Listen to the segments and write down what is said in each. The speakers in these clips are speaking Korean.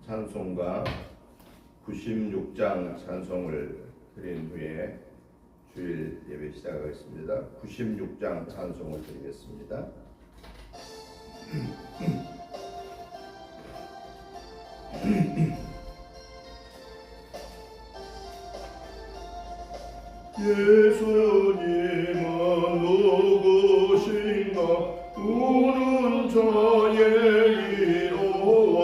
찬송가 96장 찬송을 드린 후에 주일 예배 시작하겠습니다. 96장 찬송을 드리겠습니다. 예수님은 누구신가 우는 자의 이로와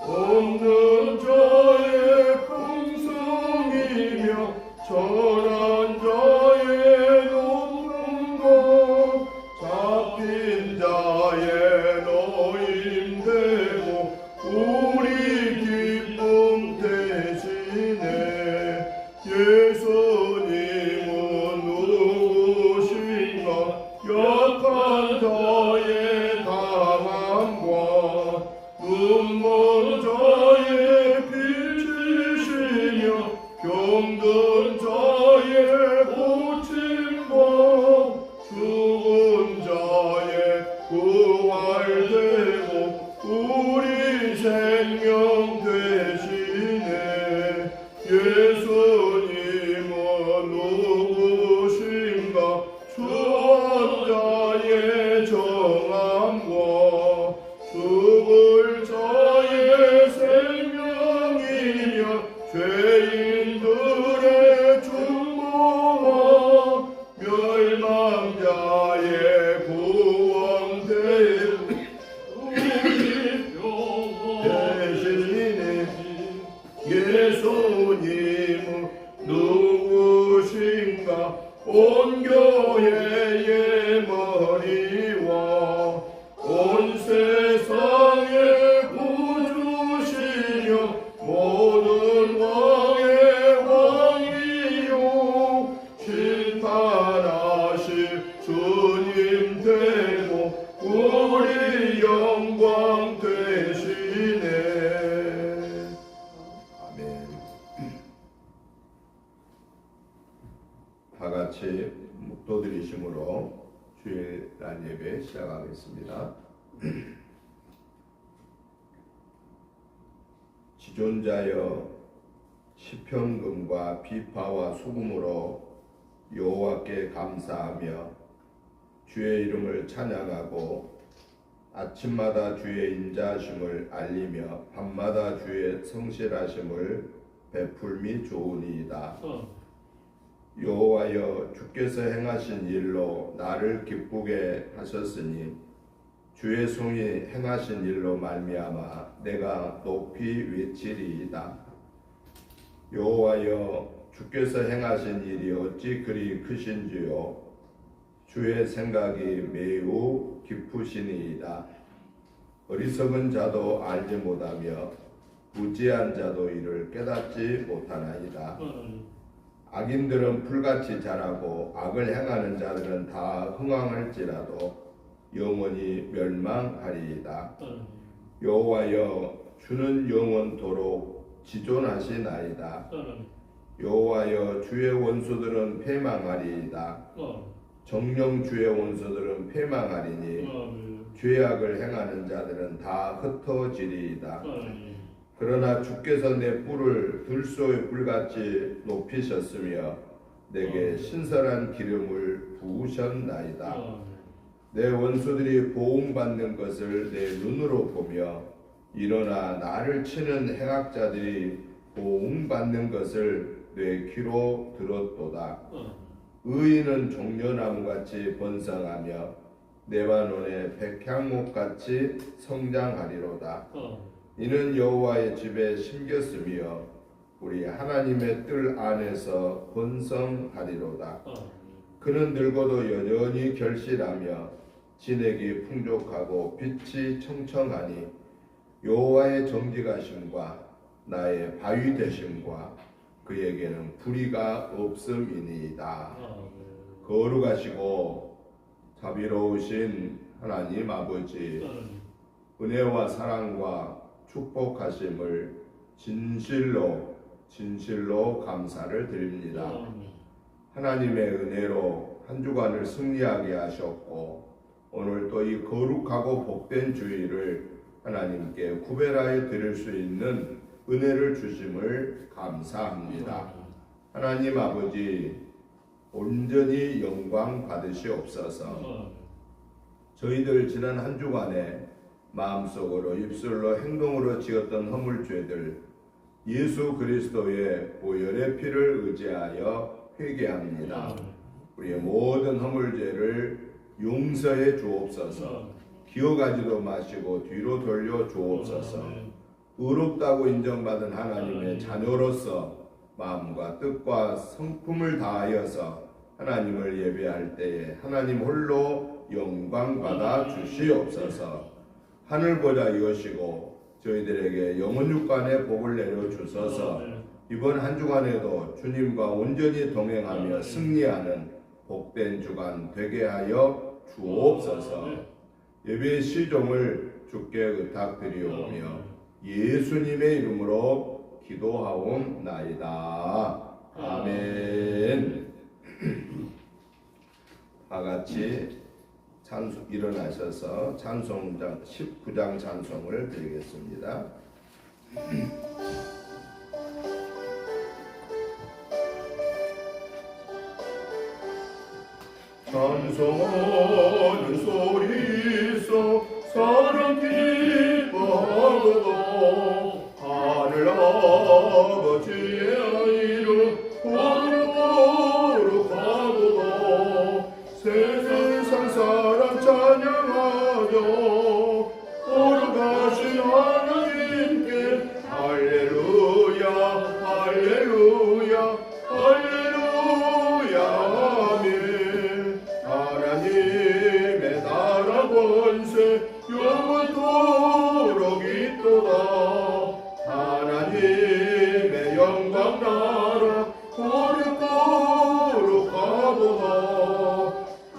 없는 자의 풍성이며 전한 자의 높은 것 잡힌 자의 노임되고 우리 기쁨 대신에 예수님은 누구신가 약한 자의 강함과 눈먼 자의 빛이시며 병든 자의 고침과 죽은 자의 부활되고 우리 생명 되시네 예수님은 누구신가 주한 자의 정함과 죽을 자의 생명이며 죄인들의 중보와 멸망자의 구원되고 우리 대신에 예수님은 누구신가 온 교회의 머리와 온 세상의 구주시며 모든 왕의 왕이요 신탄하신 주님 되고 우리 영광 되시네. 아멘. 다같이 묵도드리심으로 주일 날 예배 시작하겠습니다. 지존자여 시편금과 비파와 수금으로 여호와께 감사하며 주의 이름을 찬양하고 아침마다 주의 인자하심을 알리며 밤마다 주의 성실하심을 베풀미 좋으니이다. 여호와여 주께서 행하신 일로 나를 기쁘게 하셨으니 주의 손이 행하신 일로 말미암아 내가 높이 외치리이다. 여호와여 주께서 행하신 일이 어찌 그리 크신지요 주의 생각이 매우 깊으시니이다. 어리석은 자도 알지 못하며 무지한 자도 이를 깨닫지 못하나이다. 악인들은 풀같이 자라고 악을 행하는 자들은 다 흥황할지라도 영원히 멸망하리이다. 여호와여 주는 영원토록 지존하시나이다. 여호와여 주의 원수들은 패망하리이다. 정령 주의 원수들은 패망하리니 죄악을 행하는 자들은 다 흩어지리이다. 그러나 주께서 내 뿔을 들소의 뿔같이 높이셨으며 내게 신선한 기름을 부으셨나이다. 내 원수들이 보응받는 것을 내 눈으로 보며 일어나 나를 치는 행악자들이 보응받는 것을 내 귀로 들었도다. 의인은 종려나무같이 번성하며 레바논의 백향목같이 성장하리로다. 이는 여호와의 집에 심겼으며 우리 하나님의 뜰 안에서 번성하리로다. 그는 늙어도 여전히 결실하며 진액이 풍족하고 빛이 청청하니 여호와의 정직하심과 나의 바위 되심과 그에게는 불의가 없음이니이다. 거룩하시고 자비로우신 하나님 아버지 은혜와 사랑과 축복하심을 진실로 감사를 드립니다. 하나님의 은혜로 한 주간을 승리하게 하셨고 오늘 또 이 거룩하고 복된 주일을 하나님께 구별하여 드릴 수 있는 은혜를 주심을 감사합니다. 하나님 아버지, 온전히 영광 받으시옵소서. 저희들 지난 한 주간에 마음속으로 입술로 행동으로 지었던 허물죄들 예수 그리스도의 보혈의 피를 의지하여 회개합니다. 우리의 모든 허물죄를 용서해 주옵소서. 기억하지도 마시고 뒤로 돌려 주옵소서. 의롭다고 인정받은 하나님의 자녀로서 마음과 뜻과 성품을 다하여서 하나님을 예배할 때에 하나님 홀로 영광 받아 주시옵소서. 하늘 보좌 여시고 저희들에게 영원 육간의 복을 내려 주소서. 이번 한 주간에도 주님과 온전히 동행하며 승리하는 복된 주간 되게 하여 주옵소서. 예배의 시종을 주께 의탁드리오며 예수님의 이름으로 기도하옵나이다. 아멘. 다같이 일어나셔서 찬송장 19장 찬송을 드리겠습니다. 찬송하는 소리서 사랑 기뻐하고도 하늘 아버지의 아이를 거룩하고도 세상 사람 찬양하여 거룩하신 하나님께 할렐루야 할렐루야 할렐루야 아멘. 하나님의 나라 권세 영원토록 있도다. 하나님의 영광 나라 거룩하도다.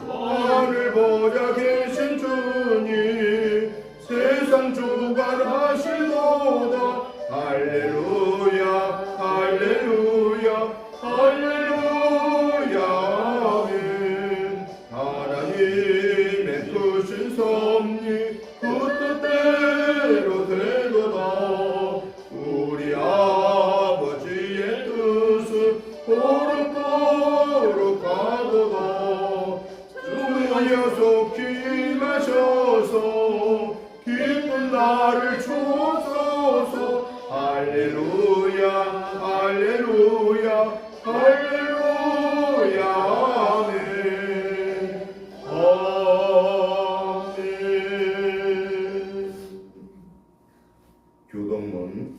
하늘 보좌 계신 주님 세상 주관하시도다. 할렐루야 할렐루야 할렐루야 아멘. 하나님의 크신 섭리 그 뜻대로 되도다. 우리 아버지의 뜻은 거룩하도다. 주여 속히 임하셔서 기쁜 날을 주옵소서. 할렐루야 할렐루야 할렐루야 아멘. 아멘. 교동문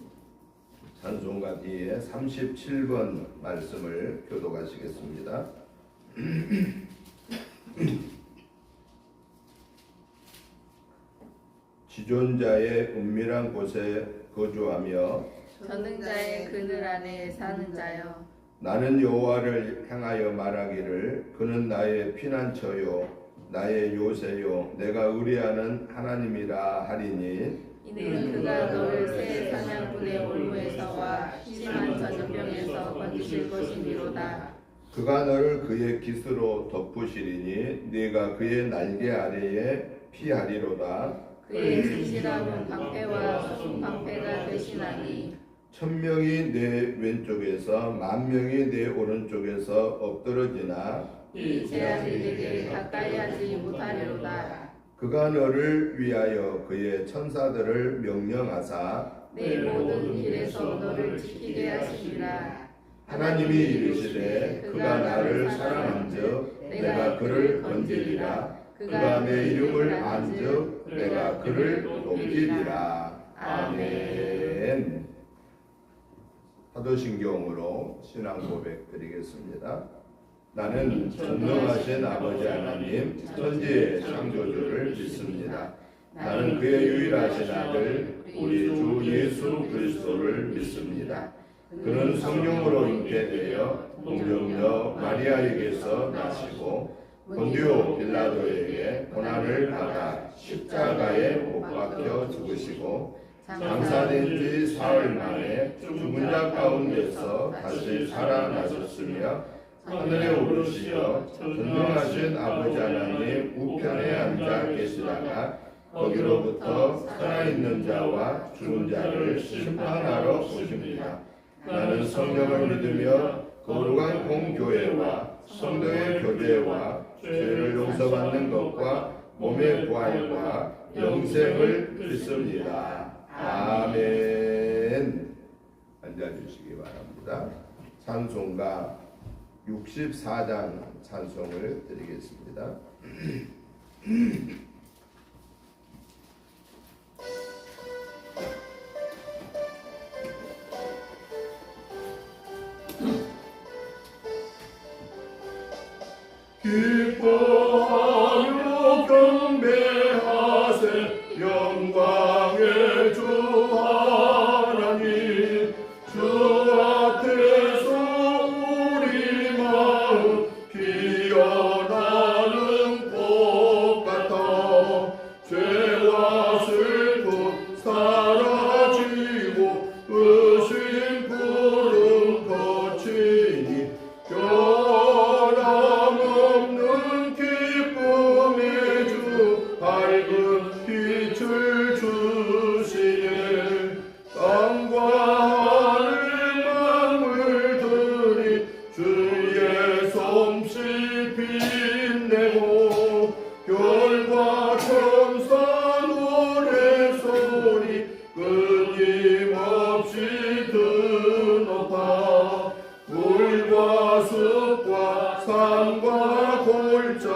찬송가 뒤에 37번 말씀을 교독하시겠습니다. 지존자의 은밀한 곳에 거주하며 전능자의 그늘 안에 사는 자여, 나는 여호와를 향하여 말하기를 그는 나의 피난처요 나의 요새요 내가 의뢰하는 하나님이라 하리니 이는 그가 너를 새 사냥꾼의 올무에서와 심한 전염병에서 건지실 것이니로다. 그가 너를 그의 깃으로 덮으시리니 네가 그의 날개 아래에 피하리로다. 그의 진실함은 방패와 방패가 되시나니 1000명이 내 왼쪽에서 10,000명이 내 오른쪽에서 엎드러지나 이 제자들에게 가까이 하지 못하리로다. 그가 너를 위하여 그의 천사들을 명령하사 내 모든 길에서 너를 지키게 하시리라. 하나님이 이르시되 그가 나를 사랑한즉 내가 그를 건지리라. 그가 내 이름을 안즉 내가 그를 높이리라. 아멘. 사도신경으로 신앙 고백 드리겠습니다. 나는 전능하신 아버지 하나님 천지의 창조주를 믿습니다. 나는 그의 유일하신 아들 우리 주 예수 그리스도를 믿습니다. 그는 성령으로 잉태되어 동정녀 마리아에게서 나시고 본디오 빌라도에게 고난을 받아 십자가에 못 박혀 죽으시고 장사된 지 사흘 만에 죽은 자 가운데서 다시 살아나셨으며 하늘에 오르시어 전능하신 아버지 하나님 우편에 앉아 계시다가 거기로부터 살아있는 자와 죽은 자를 심판하러 오십니다. 나는 성령을 믿으며 거룩한 공교회와 성도의 교제와 죄를 용서받는 것과 몸의 부활과 영생을 믿습니다. 아멘. 앉아주시기 바랍니다. 찬송가 64장 찬송을 드리겠습니다. 기뻐하며 경배하세 영광의 주 하나님 주 앞에서 우리 마음 피어나는 꽃 같아 죄와 슬픔 사라지고 의심 구름 거치니 변함없는 기쁨의 주 밝은 빛을 주시네 땅과 하늘 만물들이 주의 솜씨 빛내고 별과 천사 노래소리 끊임없이 드높아 물과 숲과 산과 골짜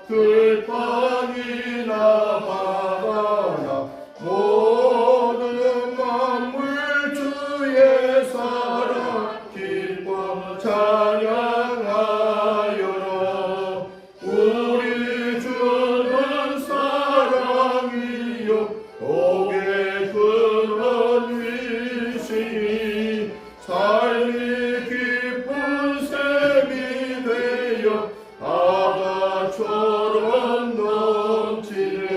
들판이나 바다나 모든 만물 주의 사랑 기뻐 찬양하여라 우리 주는 사랑이요 복의 근원 위시니 삶이 기쁜 샘이 되어 바다처럼 넘치네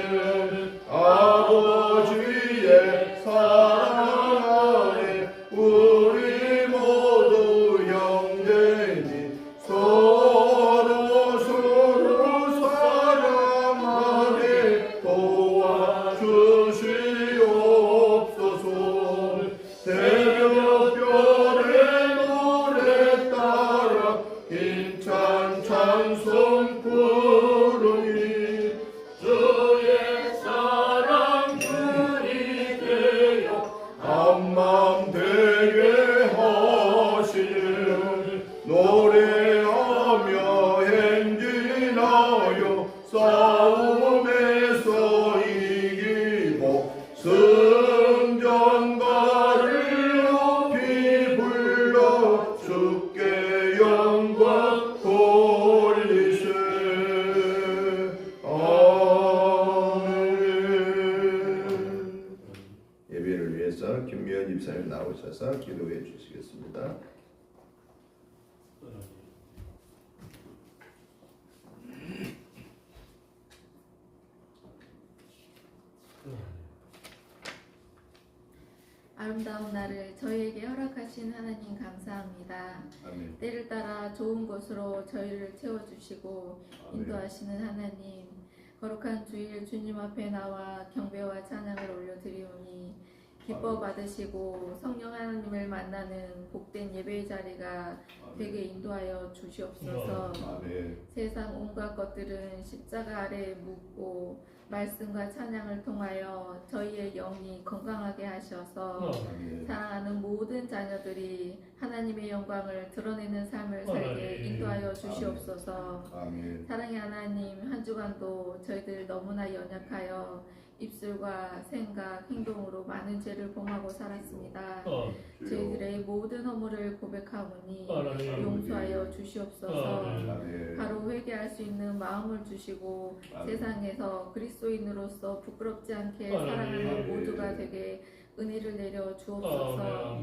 아버지의 사랑 안에 우리 모두 형제니 서로 사랑 안에 도와주시옵소서 새벽별의 노래 따라 힘찬 찬송 부르니 주의 사랑 주이 되어 한맘 되게 하시는 노래하며 행진하여 싸움에서 이기고 승전가를 높이 불러 주께 영광 돌리세 아멘. 예배를 위해서 김미연 집사님 나오셔서 기도해 주시겠습니다. 아름다운 날을 저희에게 허락하신 하나님 감사합니다. 아멘. 때를 따라 좋은 것으로 저희를 채워주시고 인도하시는 하나님, 거룩한 주일 주님 앞에 나와 경배와 찬양을 올려드리오니 기뻐 받으시고 성령 하나님을 만나는 복된 예배의 자리가 되게 인도하여 주시옵소서. 아멘. 세상 온갖 것들은 십자가 아래에 묻고 말씀과 찬양을 통하여 저희의 영이 건강하게 하셔서 사랑하는 모든 자녀들이 하나님의 영광을 드러내는 삶을 살게 인도하여 주시옵소서. 아멘. 사랑의 하나님, 한 주간도 저희들 너무나 연약하여 입술과 생각, 행동으로 많은 죄를 범하고 살았습니다. 저희들의 모든 허물을 고백하오니 용서하여 주시옵소서. 바로 회개할 수 있는 마음을 주시고 세상에서 그리스도인으로서 부끄럽지 않게 살아가는 모두가 되게 은혜를 내려 주옵소서.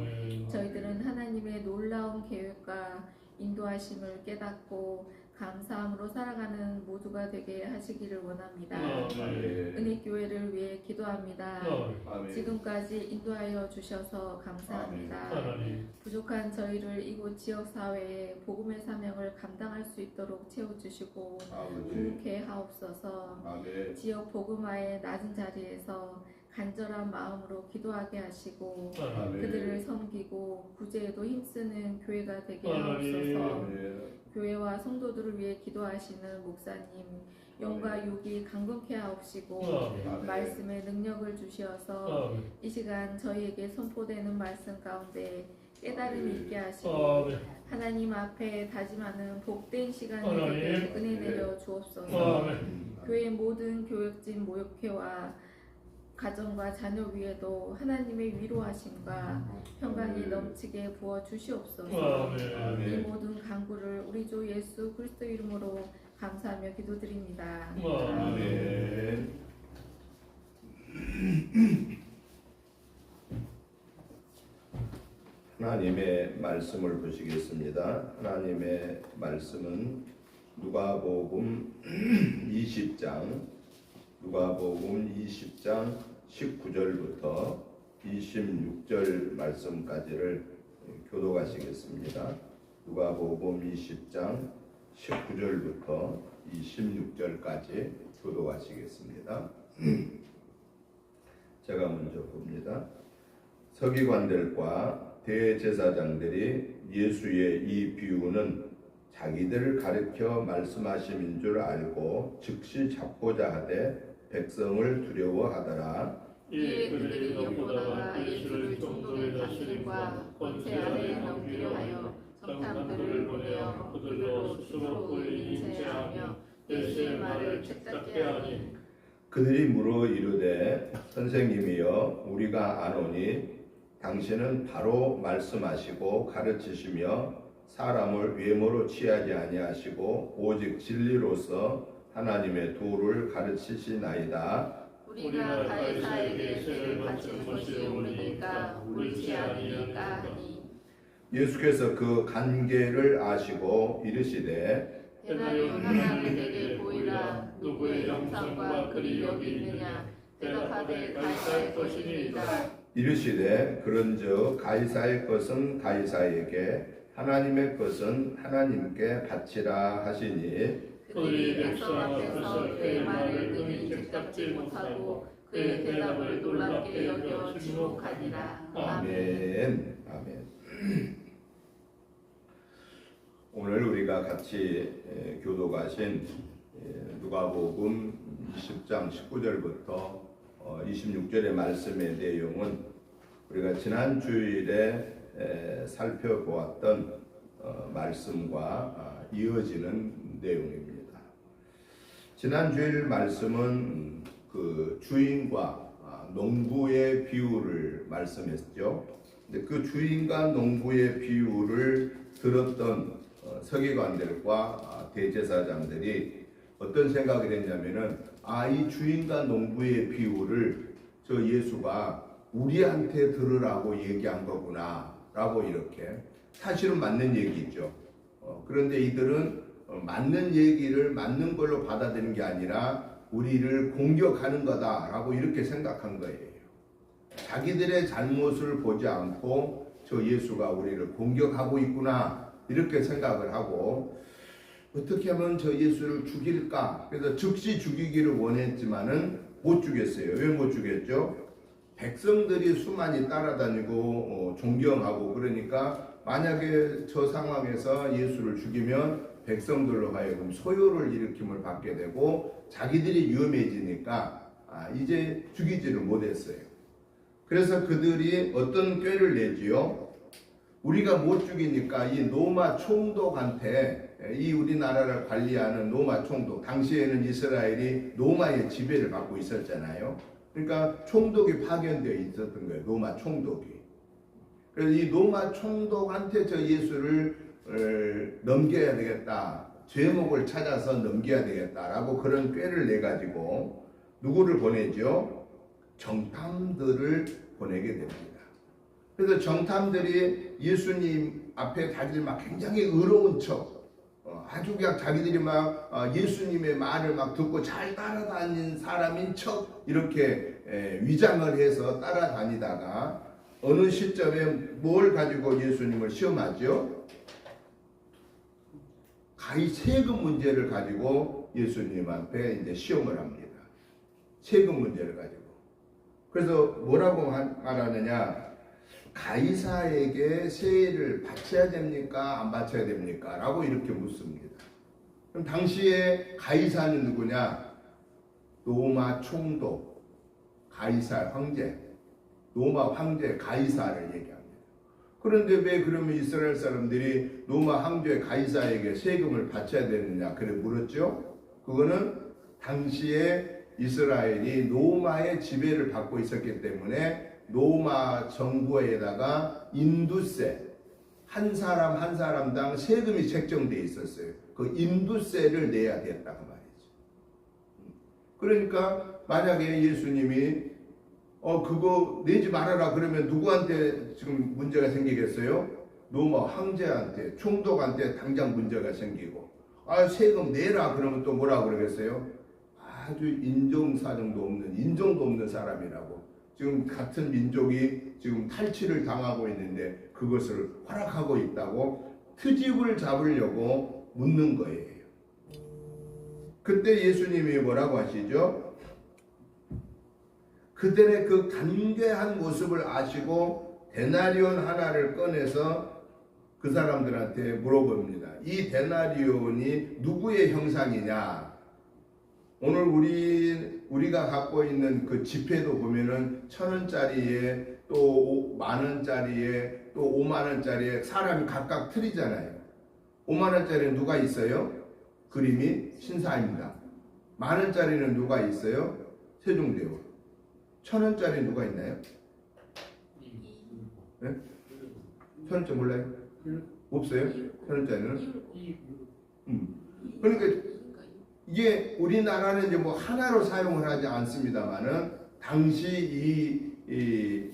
저희들은 하나님의 놀라운 계획과 인도하심을 깨닫고 감사함으로 살아가는 모두가 되게 하시기를 원합니다. 아멘. 은혜교회를 위해 기도합니다. 아멘. 지금까지 인도하여 주셔서 감사합니다. 부족한 저희를 이곳 지역사회에 복음의 사명을 감당할 수 있도록 채워주시고 아버지. 부흥케 하옵소서. 아멘. 지역 복음화의 낮은 자리에서 간절한 마음으로 기도하게 하시고 아멘. 그들을 섬기고 구제에도 힘쓰는 교회가 되게 하옵소서. 아멘. 교회와 성도들을 위해 기도하시는 목사님 영과 육이 강건케 하옵시고 아멘. 말씀의 능력을 주시어서 이 시간 저희에게 선포되는 말씀 가운데 깨달음이 있게 하시고 하나님 앞에 다짐하는 복된 시간이 되게 은혜 내려 주옵소서. 교회 모든 교역진 모욕회와 가정과 자녀 위에도 하나님의 위로하심과 평강이 넘치게 부어 주시옵소서. 이 모든 간구를 우리 주 예수 그리스도 이름으로 감사하며 기도드립니다. 아멘. 하나님의 말씀을 보시겠습니다. 하나님의 말씀은 누가복음 20장 19절부터 26절 말씀까지를 교독하시겠습니다. 누가복음 20장 19절부터 26절까지 교독하시겠습니다. 제가 먼저 봅니다. 서기관들과 대제사장들이 예수의 이 비유는 자기들을 가르쳐 말씀하심인 줄 알고 즉시 잡고자 하되 백성을 두려워하더라. 이에 그들이 엿보다가 예수를 종도의 다스림과 권세 아래에 넘기려 하여 정탐들을 보내어 그들로 스스로 보이니 인체하며 예수의 말을 책잡게 하니 그들이 물어 이르되 선생님이여 우리가 아노니 당신은 바로 말씀하시고 가르치시며 사람을 외모로 취하지 아니하시고 오직 진리로서 하나님의 도를 가르치시나이다. 우리가 가이사에게 세를 바치는 것이 옳으니까 옳지 아니니까 하니 예수께서 그 관계를 아시고 이르시되 대나요 하나를 내게 보이라. 누구의 형상과 글이 여기 있느냐. 대답하되 가이사의 것이니이다. 이르시되 그런즉 가이사의 것은 가이사에게 하나님의 것은 하나님께 바치라 하시니 그들이 백성 앞에서 그의 말을 능히 책잡지 못하고 그의 대답을 놀랍게 여겨 주목하니라. 아멘. 아멘. 오늘 우리가 같이 교독하신 누가복음 20장 19절부터 26절의 말씀의 내용은 우리가 지난 주일에 살펴보았던 말씀과 이어지는 내용입니다. 지난 주일 말씀은 그 주인과 농부의 비유를 말씀했죠. 근데 그 주인과 농부의 비유를 들었던 서기관들과 대제사장들이 어떤 생각을 했냐면은 이 주인과 농부의 비유를 저 예수가 우리한테 들으라고 얘기한 거구나 라고 이렇게 사실은 맞는 얘기죠. 그런데 이들은 맞는 얘기를 맞는 걸로 받아들이는 게 아니라 우리를 공격하는 거다라고 이렇게 생각한 거예요. 자기들의 잘못을 보지 않고 저 예수가 우리를 공격하고 있구나 이렇게 생각을 하고 어떻게 하면 저 예수를 죽일까? 그래서 즉시 죽이기를 원했지만은 못 죽였어요. 왜 못 죽였죠? 백성들이 수많이 따라다니고 존경하고 그러니까 만약에 저 상황에서 예수를 죽이면 백성들로 하여금 소요를 일으킴을 받게 되고 자기들이 위험해지니까 이제 죽이지를 못했어요. 그래서 그들이 어떤 꾀를 내지요? 우리가 못 죽이니까 이 로마 총독한테 이 우리나라를 관리하는 로마 총독, 당시에는 이스라엘이 로마의 지배를 받고 있었잖아요. 그러니까 총독이 파견되어 있었던 거예요. 로마 총독이. 그래서 이 로마 총독한테 저 예수를 넘겨야 되겠다. 죄목을 찾아서 넘겨야 되겠다라고 그런 꾀를 내가지고 누구를 보내죠? 정탐들을 보내게 됩니다. 그래서 정탐들이 예수님 앞에 자기들 막 굉장히 의로운 척, 아주 그냥 자기들이 막 예수님의 말을 막 듣고 잘 따라다닌 사람인 척 이렇게 위장을 해서 따라다니다가 어느 시점에 뭘 가지고 예수님을 시험하죠? 세금 문제를 가지고 예수님한테 이제 시험을 합니다. 세금 문제를 가지고. 그래서 뭐라고 말하느냐? 가이사에게 세를 바쳐야 됩니까? 안 바쳐야 됩니까? 라고 이렇게 묻습니다. 그럼 당시에 가이사는 누구냐? 로마 총독, 가이사 황제, 로마 황제 가이사를 얘기합니다. 그런데 왜 그러면 이스라엘 사람들이 로마 황제 가이사에게 세금을 바쳐야 되느냐? 그래 물었죠? 그거는 당시에 이스라엘이 로마의 지배를 받고 있었기 때문에 로마 정부에다가 인두세, 한 사람 한 사람당 세금이 책정되어 있었어요. 그 인두세를 내야 됐다고 말이죠. 그러니까 만약에 예수님이 그거 내지 말아라 그러면 누구한테 지금 문제가 생기겠어요? 로마 황제한테, 총독한테 당장 문제가 생기고, 세금 내라 그러면 또 뭐라 그러겠어요? 아주 인정사정도 없는, 인정도 없는 사람이라고. 지금 같은 민족이 지금 탈취를 당하고 있는데 그것을 허락하고 있다고 트집을 잡으려고 묻는 거예요. 그때 예수님이 뭐라고 하시죠? 그들의 그 간괴한 모습을 아시고 데나리온 하나를 꺼내서 그 사람들한테 물어봅니다. 이 데나리온이 누구의 형상이냐? 오늘 우리가 갖고 있는 그 지폐도 보면은 1,000원짜리에 또 10,000원짜리에 또 50,000원짜리에 사람이 각각 틀리잖아요. 50,000원짜리는 누가 있어요? 그림이 신사입니다. 10,000원짜리는 누가 있어요? 세종대왕. 1,000원짜리 누가 있나요? 네? 1,000원짜리 몰라요? 없어요? 1,000원짜리는? 그러니까 이게 우리나라는 이제 뭐 하나로 사용을 하지 않습니다만은 당시 이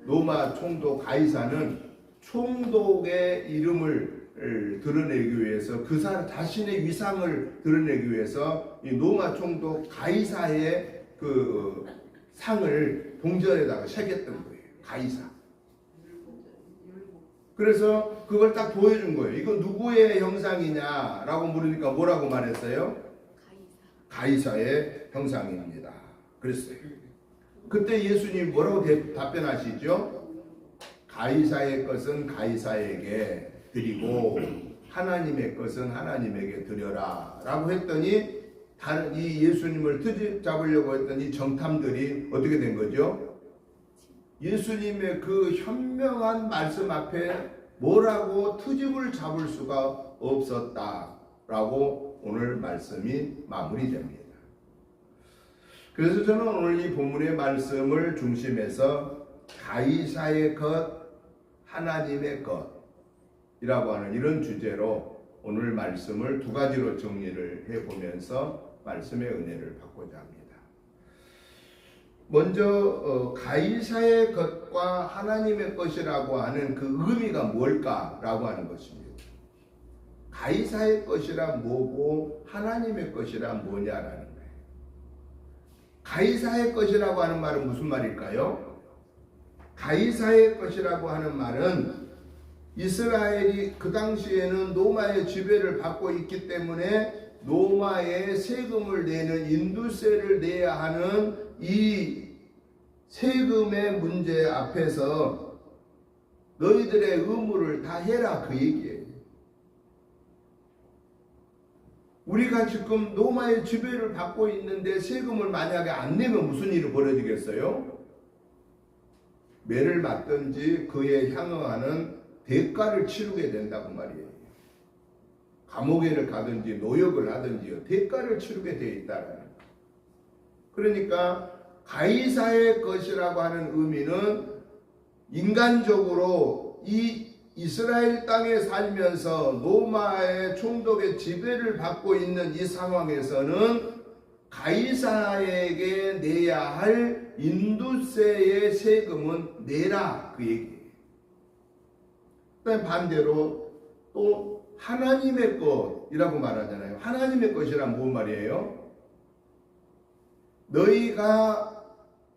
로마 총독 가이사는 총독의 이름을 드러내기 위해서 그 사람 자신의 위상을 드러내기 위해서 이 로마 총독 가이사의 그 상을 동전에다가 새겼던 거예요. 가이사. 그래서 그걸 딱 보여준 거예요. 이거 누구의 형상이냐라고 물으니까 뭐라고 말했어요? 가이사의 형상입니다. 그랬어요. 그때 예수님 뭐라고 답변하시죠? 가이사의 것은 가이사에게 드리고 하나님의 것은 하나님에게 드려라 라고 했더니 다른 이 예수님을 트집 잡으려고 했던 이 정탐들이 어떻게 된 거죠? 예수님의 그 현명한 말씀 앞에 뭐라고 트집을 잡을 수가 없었다라고 오늘 말씀이 마무리됩니다. 그래서 저는 오늘 이 본문의 말씀을 중심해서 가이사의 것, 하나님의 것이라고 하는 이런 주제로 오늘 말씀을 두 가지로 정리를 해보면서 말씀의 은혜를 받고자 합니다. 먼저 가이사의 것과 하나님의 것이라고 하는 그 의미가 뭘까라고 하는 것입니다. 가이사의 것이라 뭐고 하나님의 것이라 뭐냐라는 거예요. 가이사의 것이라고 하는 말은 무슨 말일까요? 가이사의 것이라고 하는 말은 이스라엘이 그 당시에는 로마의 지배를 받고 있기 때문에 로마에 세금을 내는 인두세를 내야 하는 이 세금의 문제 앞에서 너희들의 의무를 다 해라 그 얘기예요. 우리가 지금 로마의 지배를 받고 있는데 세금을 만약에 안 내면 무슨 일이 벌어지겠어요? 매를 맞든지 그에 향응하는 대가를 치르게 된다고 말이에요. 감옥에를 가든지 노역을 하든지 대가를 치르게 되어 있다는 거예요. 그러니까 가이사의 것이라고 하는 의미는 인간적으로 이 이스라엘 땅에 살면서 로마의 총독의 지배를 받고 있는 이 상황에서는 가이사에게 내야 할 인두세의 세금은 내라 그 얘기예요. 그다음 반대로 또 하나님의 것이라고 말하잖아요. 하나님의 것이란 무슨 말이에요? 너희가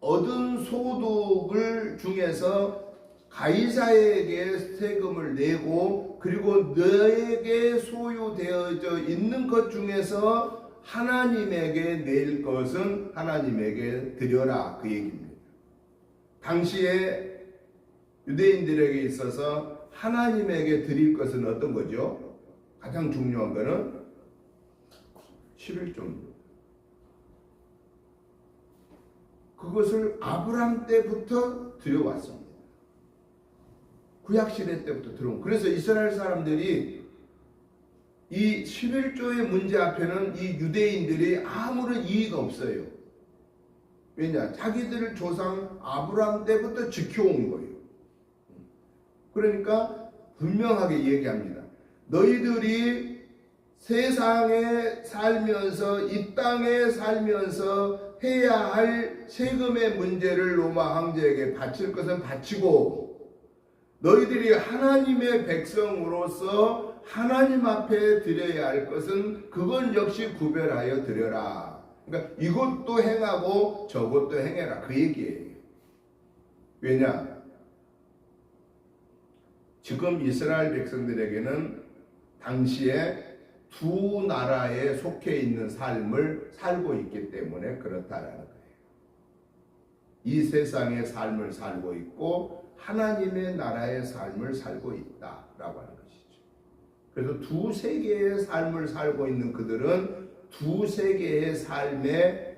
얻은 소득을 중에서 가이사에게 세금을 내고 그리고 너에게 소유되어져 있는 것 중에서 하나님에게 낼 것은 하나님에게 드려라, 그 얘기입니다. 당시에 유대인들에게 있어서 하나님에게 드릴 것은 어떤 거죠? 가장 중요한 것은 11조입니다. 그것을 아브람 때부터 드려왔습니다. 구약시대 때부터 들어온. 그래서 이스라엘 사람들이 이 11조의 문제 앞에는 이 유대인들이 아무런 이의가 없어요. 왜냐? 자기들 조상 아브람 때부터 지켜온 거예요. 그러니까 분명하게 얘기합니다. 너희들이 세상에 살면서 이 땅에 살면서 해야 할 세금의 문제를 로마 황제에게 바칠 것은 바치고 너희들이 하나님의 백성으로서 하나님 앞에 드려야 할 것은 그건 역시 구별하여 드려라. 그러니까 이것도 행하고 저것도 행해라, 그 얘기예요. 왜냐? 지금 이스라엘 백성들에게는 당시에 두 나라에 속해 있는 삶을 살고 있기 때문에 그렇다라는 거예요. 이 세상의 삶을 살고 있고 하나님의 나라의 삶을 살고 있다라고 하는 것이죠. 그래서 두 세계의 삶을 살고 있는 그들은 두 세계의 삶의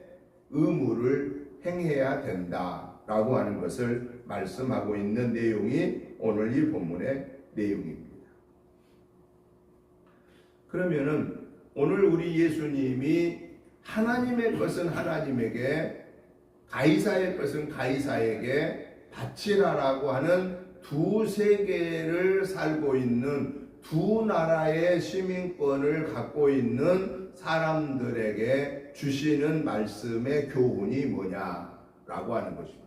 의무를 행해야 된다라고 하는 것을 말씀하고 있는 내용이 오늘 이 본문의 내용입니다. 그러면은 오늘 우리 예수님이 하나님의 것은 하나님에게, 가이사의 것은 가이사에게 바치라라고 하는 두 세계를 살고 있는 두 나라의 시민권을 갖고 있는 사람들에게 주시는 말씀의 교훈이 뭐냐라고 하는 것입니다.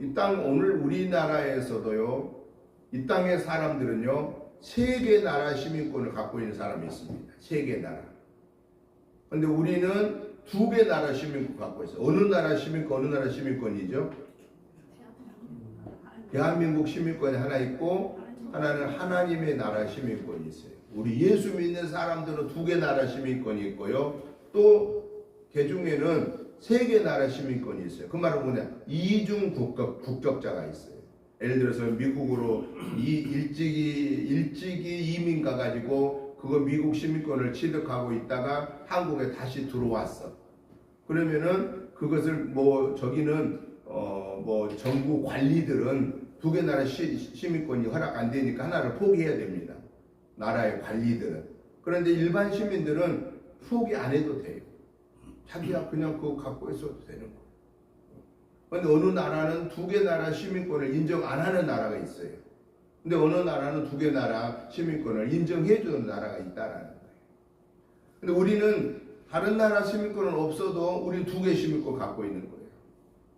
이 땅 오늘 우리나라에서도요, 이 땅의 사람들은요, 세 개 나라 시민권을 갖고 있는 사람이 있습니다. 세 개 나라. 근데 우리는 두 개 나라 시민권 갖고 있어요. 어느 나라 시민권, 어느 나라 시민권이죠? 대한민국 시민권이 하나 있고 하나는 하나님의 나라 시민권이 있어요. 우리 예수 믿는 사람들은 두 개 나라 시민권이 있고요. 또 개중에는 세 개 나라 시민권이 있어요. 그 말은 뭐냐? 이중 국적자가 있어요. 예를 들어서 미국으로 일찍이 이민 가가지고 그거 미국 시민권을 취득하고 있다가 한국에 다시 들어왔어. 그러면은 그것을 저기는 정부 관리들은 두 개 나라 시민권이 허락 안 되니까 하나를 포기해야 됩니다. 나라의 관리들은. 그런데 일반 시민들은 포기 안 해도 돼요. 자기가 그냥 그거 갖고 있어도 되는 거예요. 근데 어느 나라는 두 개 나라 시민권을 인정 안 하는 나라가 있어요. 근데 어느 나라는 두 개 나라 시민권을 인정해 주는 나라가 있다라는 거예요. 근데 우리는 다른 나라 시민권은 없어도 우리 두 개 시민권 갖고 있는 거예요.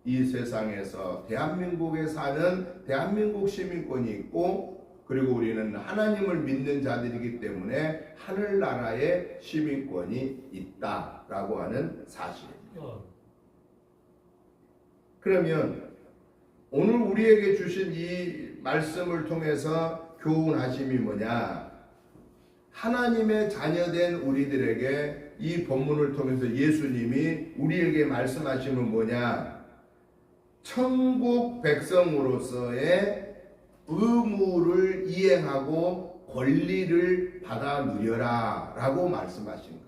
이 세상에서 대한민국에 사는 대한민국 시민권이 있고, 그리고 우리는 하나님을 믿는 자들이기 때문에 하늘나라의 시민권이 있다라고 하는 사실입니다. 그러면 오늘 우리에게 주신 이 말씀을 통해서 교훈하심이 뭐냐? 하나님의 자녀된 우리들에게 이 본문을 통해서 예수님이 우리에게 말씀하시는 뭐냐? 천국 백성으로서의 의무를 이행하고 권리를 받아 누려라 라고 말씀하신 거예요.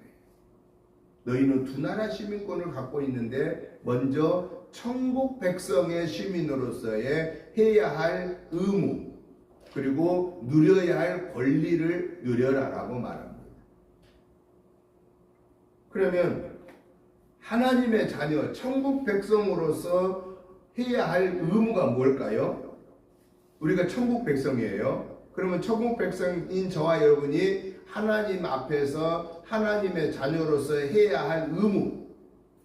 너희는 두 나라 시민권을 갖고 있는데 먼저 천국 백성의 시민으로서의 해야 할 의무, 그리고 누려야 할 권리를 누려라 라고 말합니다. 그러면 하나님의 자녀, 천국 백성으로서 해야 할 의무가 뭘까요? 우리가 천국 백성이에요. 그러면 천국 백성인 저와 여러분이 하나님 앞에서 하나님의 자녀로서 해야 할 의무,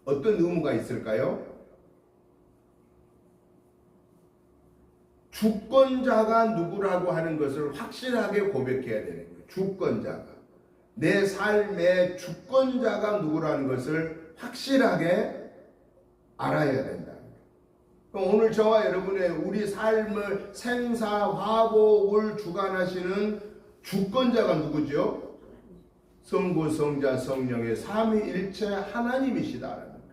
어떤 의무가 있을까요? 주권자가 누구라고 하는 것을 확실하게 고백해야 되는 거예요. 주권자가. 내 삶의 주권자가 누구라는 것을 확실하게 알아야 된다. 오늘 저와 여러분의 우리 삶을 생사화복을 주관하시는 주권자가 누구죠? 성부, 성자, 성령의 삼위일체 하나님이시다라는 거예요.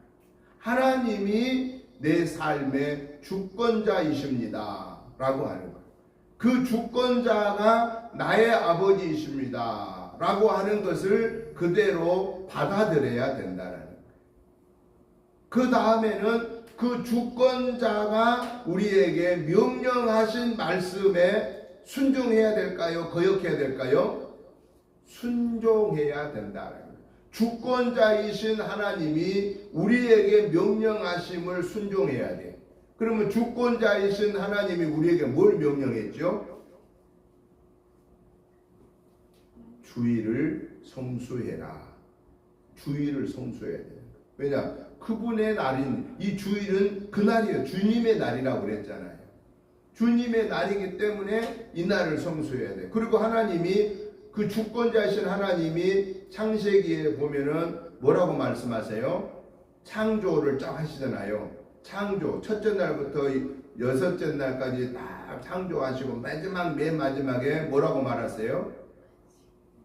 하나님이 내 삶의 주권자이십니다 라고 하는 거예요. 그 주권자가 나의 아버지이십니다 라고 하는 것을 그대로 받아들여야 된다는 거예요. 그 다음에는 그 주권자가 우리에게 명령하신 말씀에 순종해야 될까요? 거역해야 될까요? 순종해야 된다는 거예요. 주권자이신 하나님이 우리에게 명령하심을 순종해야 돼요. 그러면 주권자이신 하나님이 우리에게 뭘 명령했죠? 주의를 성수해라. 주의를 성수해야 돼요. 왜냐? 그분의 날인 이 주일은 그날이에요. 주님의 날이라고 그랬잖아요. 주님의 날이기 때문에 이 날을 성수해야 돼요. 그리고 하나님이 그 주권자이신 하나님이 창세기에 보면은 뭐라고 말씀하세요? 창조를 쫙 하시잖아요. 창조 첫째 날부터 여섯째 날까지 딱 창조하시고 맨 마지막에 뭐라고 말하세요?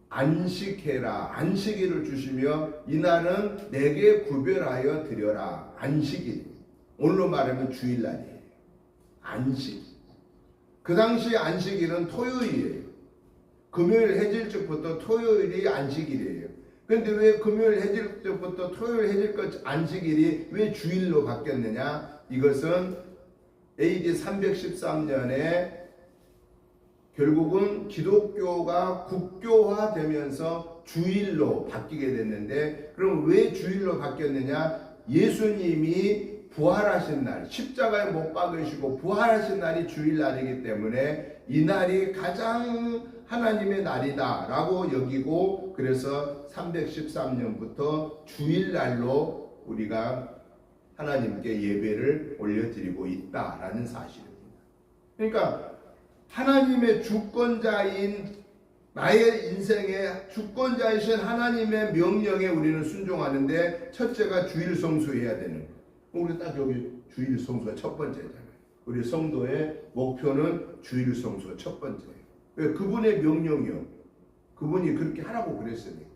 안식해라. 안식일을 주시며 이날은 내게 구별하여 드려라. 안식일. 오늘로 말하면 주일날이에요. 안식. 그 당시 안식일은 토요일이에요. 금요일 해질적부터 토요일이 안식일이에요. 그런데 왜 금요일 해질적부터 토요일 해질적 안식일이 왜 주일로 바뀌었느냐? 이것은 AD 313년에 결국은 기독교가 국교화되면서 주일로 바뀌게 됐는데, 그럼 왜 주일로 바뀌었느냐? 예수님이 부활하신 날, 십자가에 못 박으시고 부활하신 날이 주일날이기 때문에 이 날이 가장 하나님의 날이다 라고 여기고, 그래서 313년부터 주일날로 우리가 하나님께 예배를 올려드리고 있다라는 사실입니다. 그러니까 하나님의 주권자인 나의 인생의 주권자이신 하나님의 명령에 우리는 순종하는데, 첫째가 주일 성수해야 되는 거예요. 우리 딱 여기 주일 성수가 첫 번째잖아요. 우리 성도의 목표는 주일 성수가 첫 번째예요. 왜? 그분의 명령이요. 그분이 그렇게 하라고 그랬으니까.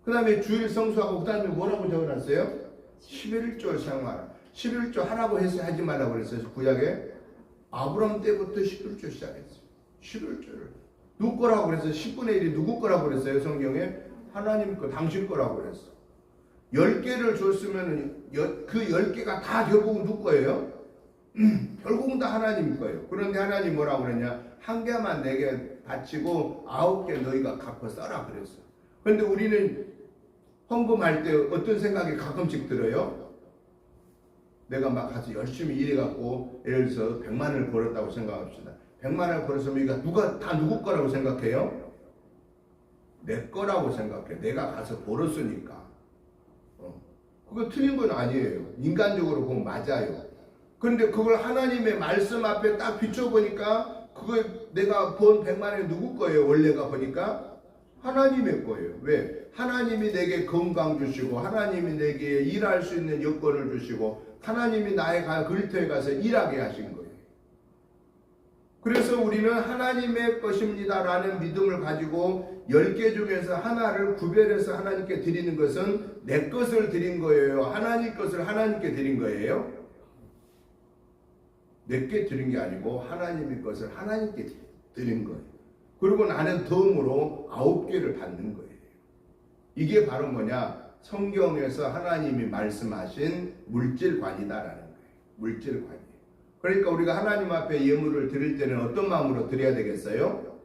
그 다음에 주일 성수하고 그 다음에 뭐라고 적어놨어요? 11조 생활. 11조 하라고 해서 하지 말라고 그랬어요. 구약에. 아브라함 때부터 11조 시작했어요. 11조를. 누구 거라고 그랬어요? 10분의 1이 누구 거라고 그랬어요? 성경에? 하나님 거, 당신 거라고 그랬어. 10개를 줬으면 그 10개가 다 결국은 누구 거예요? 결국은 다 하나님 거예요. 그런데 하나님 뭐라고 그랬냐? 한 개만 내게 바치고 9개 너희가 갖고 써라 그랬어. 그런데 우리는 헌금할 때 어떤 생각이 가끔씩 들어요? 내가 막 가서 열심히 일해갖고 예를 들어서 100만 원을 벌었다고 생각합시다. 100만 원을 벌었으면 이거 누구 거라고 생각해요? 내 거라고 생각해. 내가 가서 벌었으니까. 그거 틀린 건 아니에요. 인간적으로 보면 맞아요. 그런데 그걸 하나님의 말씀 앞에 딱 비춰보니까 그거 내가 번 100만 원이 누구 거예요? 원래가 보니까 하나님의 거예요. 왜? 하나님이 내게 건강 주시고 하나님이 내게 일할 수 있는 여건을 주시고 하나님이 나의 글터에 가서 일하게 하신 거예요. 그래서 우리는 하나님의 것입니다 라는 믿음을 가지고 10개 중에서 하나를 구별해서 하나님께 드리는 것은 내 것을 드린 거예요? 하나님 것을 하나님께 드린 거예요? 내게 드린 게 아니고 하나님의 것을 하나님께 드린 거예요. 그리고 나는 덤으로 9개를 받는 거예요. 이게 바로 뭐냐? 성경에서 하나님이 말씀하신 물질관이다라는 거예요. 물질관이에요. 그러니까 우리가 하나님 앞에 예물을 드릴 때는 어떤 마음으로 드려야 되겠어요?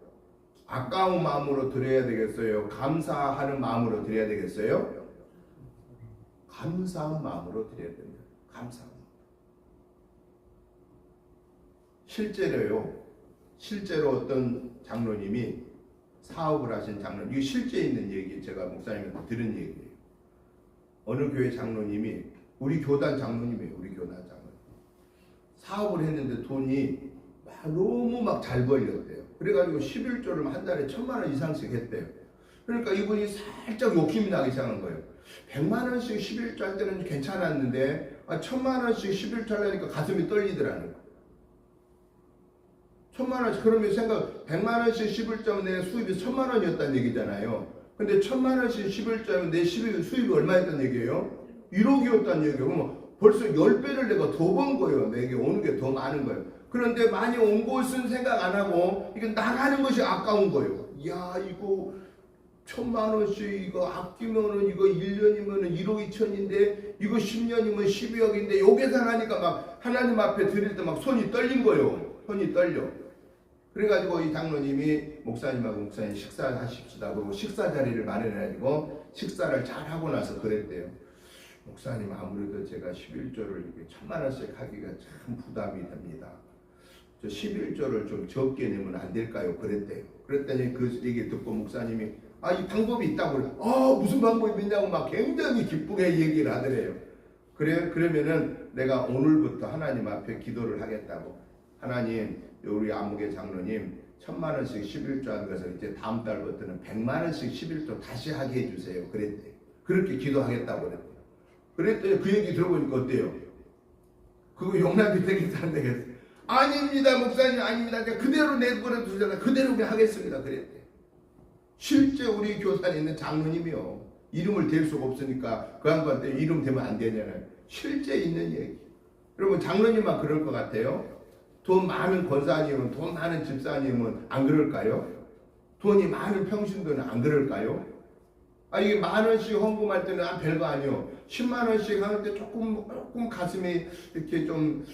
아까운 마음으로 드려야 되겠어요? 감사하는 마음으로 드려야 되겠어요? 감사한 마음으로 드려야 됩니다. 감사한 마음. 실제로 어떤 장로님이 사업을 하신 장로님, 이게 실제 있는 얘기, 제가 목사님한테 들은 얘기예요. 어느 교회 장로님이, 우리 교단 장로님이에요. 우리 교단 장로님. 사업을 했는데 돈이 막 너무 막 잘 벌렸대요. 그래가지고 11조를 한 달에 1,000만 원 이상씩 했대요. 그러니까 이분이 살짝 욕심이 나기 시작한 거예요. 100만 원씩 11조 할 때는 괜찮았는데 1,000만 원씩 11조 하려니까 가슴이 떨리더라는 거예요. 1,000만 원씩 그러면 100만 원씩 11조면 내 수입이 1,000만 원이었다는 얘기잖아요. 근데 1,000만 원씩 11조면 내 수입이 얼마였다는 얘기예요? 1억이었다는 얘기예요. 그러면 벌써 10배를 내가 더 번 거예요. 내게 오는 게 더 많은 거예요. 그런데 많이 온 것은 생각 안 하고 이게 나가는 것이 아까운 거예요. 야, 이거 1,000만 원씩 이거 아끼면은 이거 1년이면은 1억 2천인데 이거 10년이면 12억인데 요 계산하니까 막 하나님 앞에 드릴 때 막 손이 떨린 거예요. 손이 떨려. 그래가지고 이 장로님이 목사님 식사하십시다. 그러고 식사 자리를 마련해가지고 식사를 잘 하고 나서 그랬대요. 목사님 아무래도 제가 11조를 이렇게 1,000만 원씩 하기가 참 부담이 됩니다. 저 11조를 좀 적게 내면 안 될까요? 그랬대요. 그랬더니 그 얘기 듣고 목사님이 이 방법이 있다고 그래. 무슨 방법이 있냐고 막 굉장히 기쁘게 얘기를 하더래요. 그러면은 내가 오늘부터 하나님 앞에 기도를 하겠다고. 하나님, 우리 안목의 장로님 1,000만 원씩 11조 하는 것을 이제 다음 달부터는 100만 원씩 11조 다시 하게 해주세요. 그랬대요. 그렇게 기도하겠다고 그랬대요. 그랬더니 그 얘기 들어보니까 어때요? 그거 용납이 되겠다는 얘기였어요. 아닙니다, 목사님, 아닙니다. 제가 그대로 내버려 두잖아요. 그대로 그냥 하겠습니다. 그랬대요. 실제 우리 교단에 있는 장로님이요. 이름을 댈 수가 없으니까 그 양반한테 이름 대면 안 되잖아요. 실제 있는 얘기. 여러분 장로님만 그럴 것 같아요? 돈 많은 권사님은, 돈 많은 집사님은 안 그럴까요? 돈이 많은 평신도는 안 그럴까요? 이게 10,000원씩 헌금할 때는 별거 아니요. 10만 원씩 하는데 조금 가슴이 이렇게 좀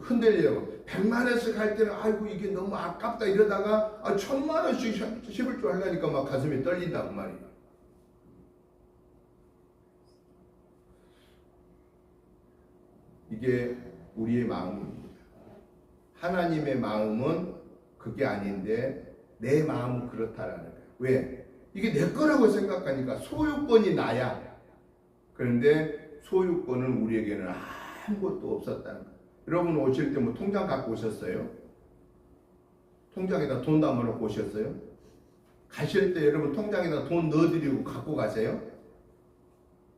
흔들려요. 100만 원씩 할 때는 아이고 이게 너무 아깝다 이러다가 1,000만 원씩 11조 하려니까 막 가슴이 떨린다고 말이에요. 이게 우리의 마음입니다. 하나님의 마음은 그게 아닌데 내 마음은 그렇다라는 거예요. 왜? 이게 내 거라고 생각하니까 소유권이 나야. 그런데 소유권은 우리에게는 아무것도 없었다는 거예요. 여러분 오실 때 뭐 통장 갖고 오셨어요? 통장에다 돈 담아놓고 오셨어요? 가실 때 여러분 통장에다 돈 넣어드리고 갖고 가세요?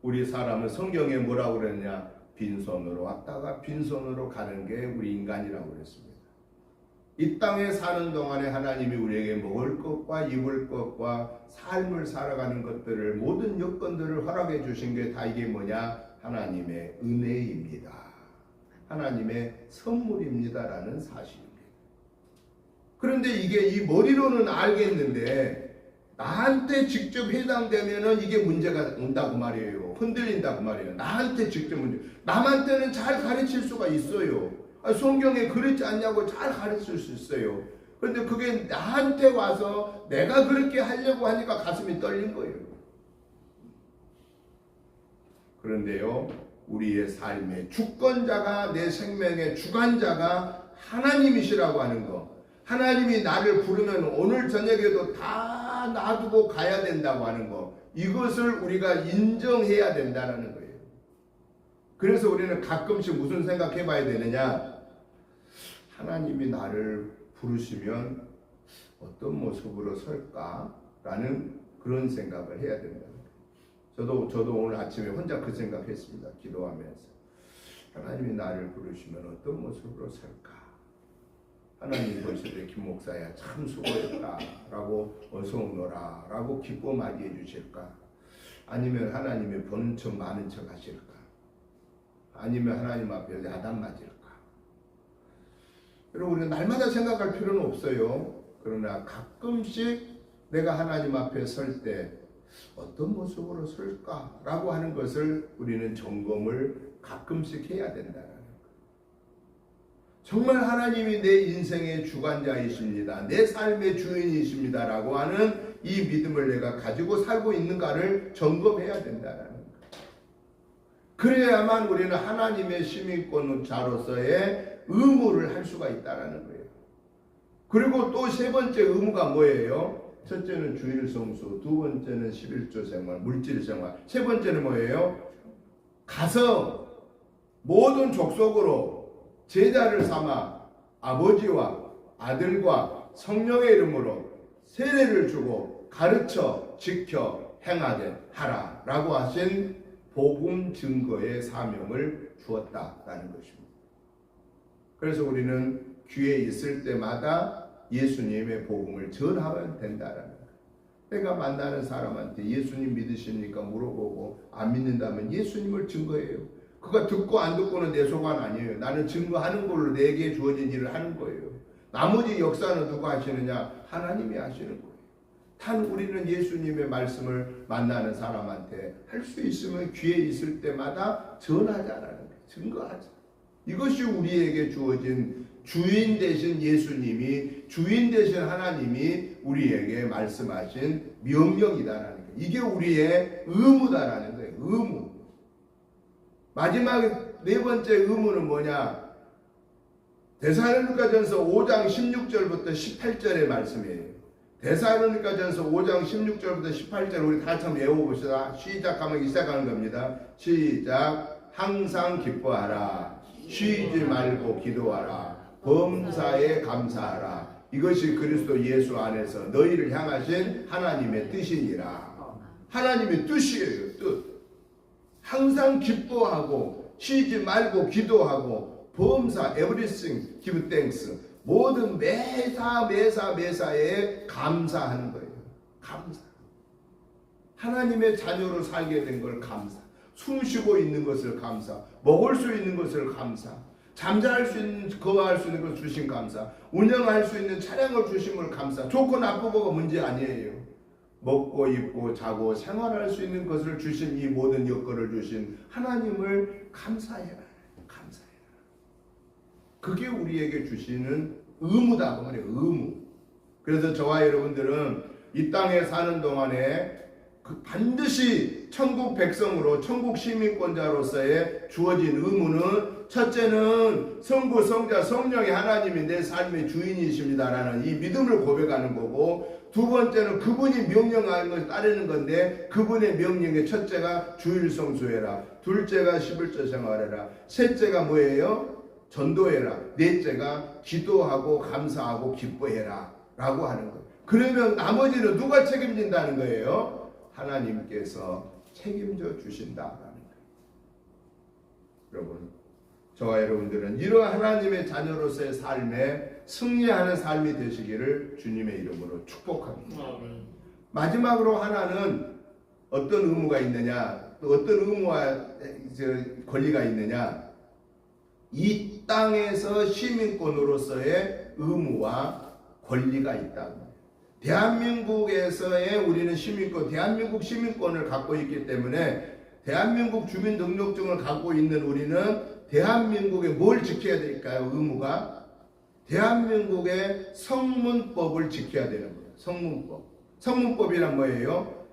우리 사람은 성경에 뭐라고 그랬냐? 빈손으로 왔다가 빈손으로 가는 게 우리 인간이라고 그랬습니다. 이 땅에 사는 동안에 하나님이 우리에게 먹을 것과 입을 것과 삶을 살아가는 것들을 모든 여건들을 허락해 주신 게 다 이게 뭐냐? 하나님의 은혜입니다. 하나님의 선물입니다라는 사실입니다. 그런데 이게 이 머리로는 알겠는데 나한테 직접 해당되면은 이게 문제가 온다고 말이에요. 흔들린다고 말이에요. 나한테 직접 문제. 남한테는 잘 가르칠 수가 있어요. 성경에 그렇지 않냐고 잘 가르칠 수 있어요. 그런데 그게 나한테 와서 내가 그렇게 하려고 하니까 가슴이 떨린 거예요. 그런데요, 우리의 삶의 주권자가, 내 생명의 주관자가 하나님이시라고 하는 거, 하나님이 나를 부르면 오늘 저녁에도 다 놔두고 가야 된다고 하는 거, 이것을 우리가 인정해야 된다는 거예요. 그래서 우리는 가끔씩 무슨 생각해 봐야 되느냐? 하나님이 나를 부르시면 어떤 모습으로 설까라는 그런 생각을 해야 된다. 저도 오늘 아침에 혼자 그 생각했습니다. 기도하면서 하나님이 나를 부르시면 어떤 모습으로 설까? 하나님 보실 때 김 목사야 참 수고했다라고 어서 오너라 라고 기뻐 맞이해 주실까? 아니면 하나님의 보는 척 많은 척 하실까? 아니면 하나님 앞에 야단 맞을까? 여러분 우리가 날마다 생각할 필요는 없어요. 그러나 가끔씩 내가 하나님 앞에 설 때 어떤 모습으로 설까라고 하는 것을 우리는 점검을 가끔씩 해야 된다는 거예요. 정말 하나님이 내 인생의 주관자이십니다. 내 삶의 주인이십니다라고 하는 이 믿음을 내가 가지고 살고 있는가를 점검해야 된다는 거예요. 그래야만 우리는 하나님의 시민권자로서의 의무를 할 수가 있다는 거예요. 그리고 또 세 번째 의무가 뭐예요? 첫째는 주일 성수, 두 번째는 11조 생활, 물질 생활, 세 번째는 뭐예요? 가서 모든 족속으로 제자를 삼아 아버지와 아들과 성령의 이름으로 세례를 주고 가르쳐 지켜 행하게 하라라고 하신 복음 증거의 사명을 주었다라는 것입니다. 그래서 우리는 기회 있을 때마다 예수님의 복음을 전하면 된다라는 거예요. 내가 만나는 사람한테 예수님 믿으십니까 물어보고 안 믿는다면 예수님을 증거해요. 그가 듣고 안 듣고는 내 소관 아니에요. 나는 증거하는 걸로 내게 주어진 일을 하는 거예요. 나머지 역사는 누가 하시느냐? 하나님이 하시는 거예요. 단 우리는 예수님의 말씀을 만나는 사람한테 할 수 있으면 기회 있을 때마다 전하자라는 거예요. 증거하자. 이것이 우리에게 주어진 주인 되신 예수님이, 주인 되신 하나님이 우리에게 말씀하신 명령이다라는 거예요. 이게 우리의 의무다라는 거예요. 의무. 마지막 네 번째 의무는 뭐냐? 데살로니가전서 5장 16절부터 18절의 말씀이에요. 데살로니가전서 5장 16절부터 18절 우리 다 같이 한번 외워봅시다. 시작하면 시작하는 겁니다. 시작. 항상 기뻐하라. 쉬지 말고 기도하라. 범사에 감사하라. 이것이 그리스도 예수 안에서 너희를 향하신 하나님의 뜻이니라. 하나님의 뜻이에요. 뜻. 항상 기뻐하고 쉬지 말고 기도하고 범사 everything give thanks 모든 매사에 감사하는 거예요. 감사. 하나님의 자녀로 살게 된 걸 감사. 숨 쉬고 있는 것을 감사. 먹을 수 있는 것을 감사. 잠잘 수 있는, 거할 수 있는 걸 주신 감사. 운영할 수 있는 차량을 주신 걸 감사. 좋고 나쁘고가 문제 아니에요. 먹고 입고 자고 생활할 수 있는 것을 주신 이 모든 여건을 주신 하나님을 감사해라. 감사해라. 그게 우리에게 주시는 의무다. 그 말이에요. 의무. 그래서 저와 여러분들은 이 땅에 사는 동안에 반드시 천국 백성으로 천국 시민권자로서의 주어진 의무는 첫째는 성부, 성자, 성령의 하나님이 내 삶의 주인이십니다라는 이 믿음을 고백하는 거고, 두 번째는 그분이 명령하는 것을 따르는 건데 그분의 명령의 첫째가 주일 성수해라, 둘째가 11조 생활해라, 셋째가 뭐예요? 전도해라, 넷째가 기도하고 감사하고 기뻐해라 라고 하는 거예요. 그러면 나머지는 누가 책임진다는 거예요? 하나님께서 책임져 주신다라는 거예요. 여러분, 저와 여러분들은 이러한 하나님의 자녀로서의 삶에 승리하는 삶이 되시기를 주님의 이름으로 축복합니다. 마지막으로 하나는 어떤 의무가 있느냐, 또 어떤 의무와 권리가 있느냐, 이 땅에서 시민권으로서의 의무와 권리가 있다. 대한민국에서의 우리는 시민권, 대한민국 시민권을 갖고 있기 때문에 대한민국 주민등록증을 갖고 있는 우리는 대한민국에 뭘 지켜야 될까요? 의무가 대한민국의 성문법을 지켜야 되는 거예요. 성문법. 성문법이란 뭐예요?